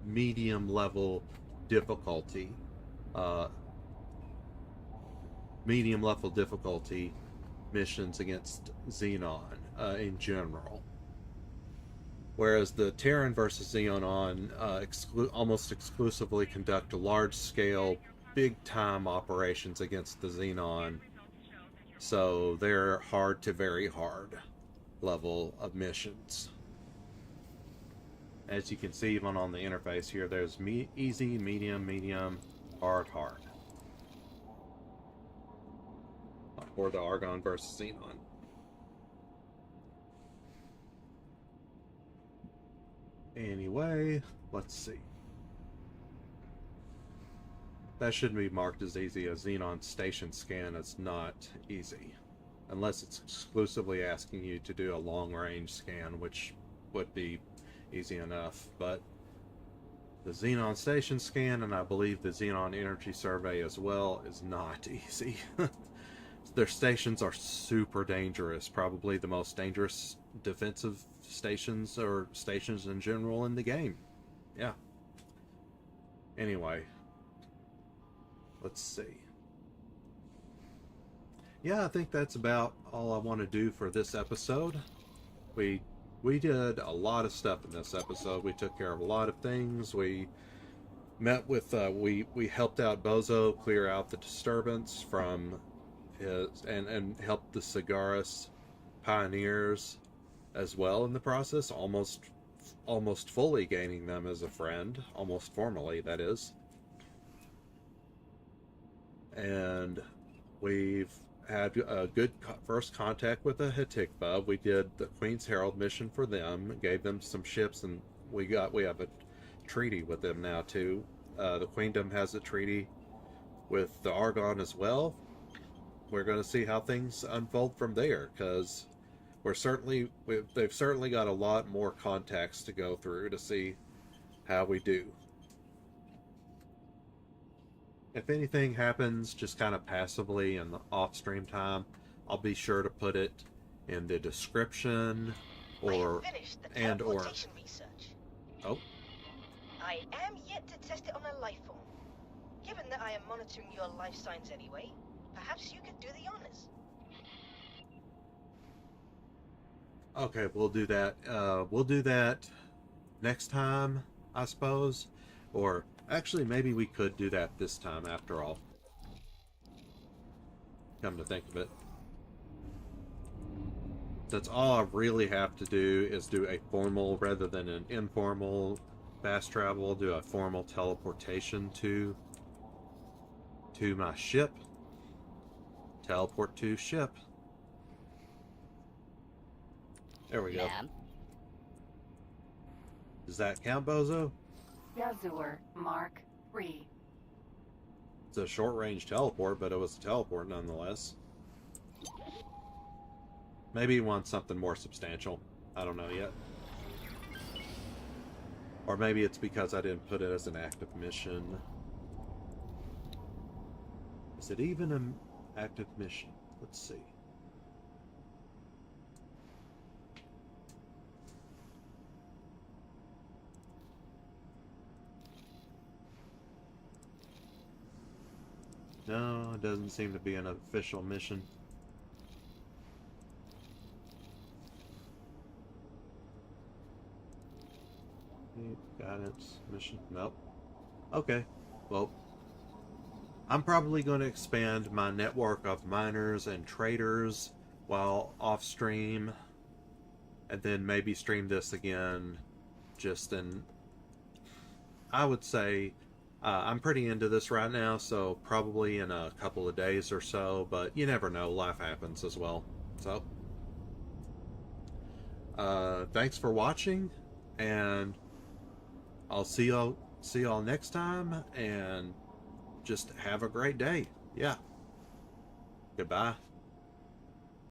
medium level difficulty. Medium level difficulty missions against Xenon in general. Whereas the Terran versus Xenon almost exclusively conduct large-scale, big-time operations against the Xenon. So they're hard to very hard level of missions. As you can see even on the interface here, there's easy, medium, medium, hard, hard. For the Argon versus Xenon. Anyway, let's see. That shouldn't be marked as easy. A Xenon station scan is not easy. Unless it's exclusively asking you to do a long-range scan, which would be easy enough. But the Xenon station scan, and I believe the Xenon energy survey as well, is not easy. Their stations are super dangerous. Probably the most dangerous defensive stations, or stations in general, in the game. Yeah. Anyway. Let's see. Yeah, I think that's about all I want to do for this episode. We did a lot of stuff in this episode. We took care of a lot of things. We met with, we helped out Bozo clear out the disturbance from his, and helped the Cigaris pioneers as well in the process, almost fully gaining them as a friend, almost formally, that is. And we've had a good first contact with the Hatikvah. We did the Queen's Herald mission for them, gave them some ships, and we have a treaty with them now too. The Queendom has a treaty with the Argon as well. We're going to see how things unfold from there, because they've certainly got a lot more contacts to go through to see how we do. If anything happens just kind of passively in the off-stream time, I'll be sure to put it in the description or research. Oh. I am yet to test it on a life form. Given that I am monitoring your life signs anyway, perhaps you could do the honors. Okay, we'll do that. We'll do that next time, I suppose. Or actually, maybe we could do that this time after all. Come to think of it. That's all I really have to do is do a formal rather than an informal fast travel, do a formal teleportation to my ship. Teleport to ship. There we go. Does that count, Bozo? Yazur, Mark 3. It's a short-range teleport, but it was a teleport nonetheless. Maybe he wants something more substantial. I don't know yet. Or maybe it's because I didn't put it as an active mission. Is it even an active mission? Let's see. No, it doesn't seem to be an official mission. Guidance, mission. Nope. Okay. Well, I'm probably going to expand my network of miners and traders while off stream, and then maybe stream this again just in, I would say, I'm pretty into this right now, so probably in a couple of days or so, but you never know, life happens as well. So thanks for watching, and I'll see y'all next time, and just have a great day. Yeah. Goodbye.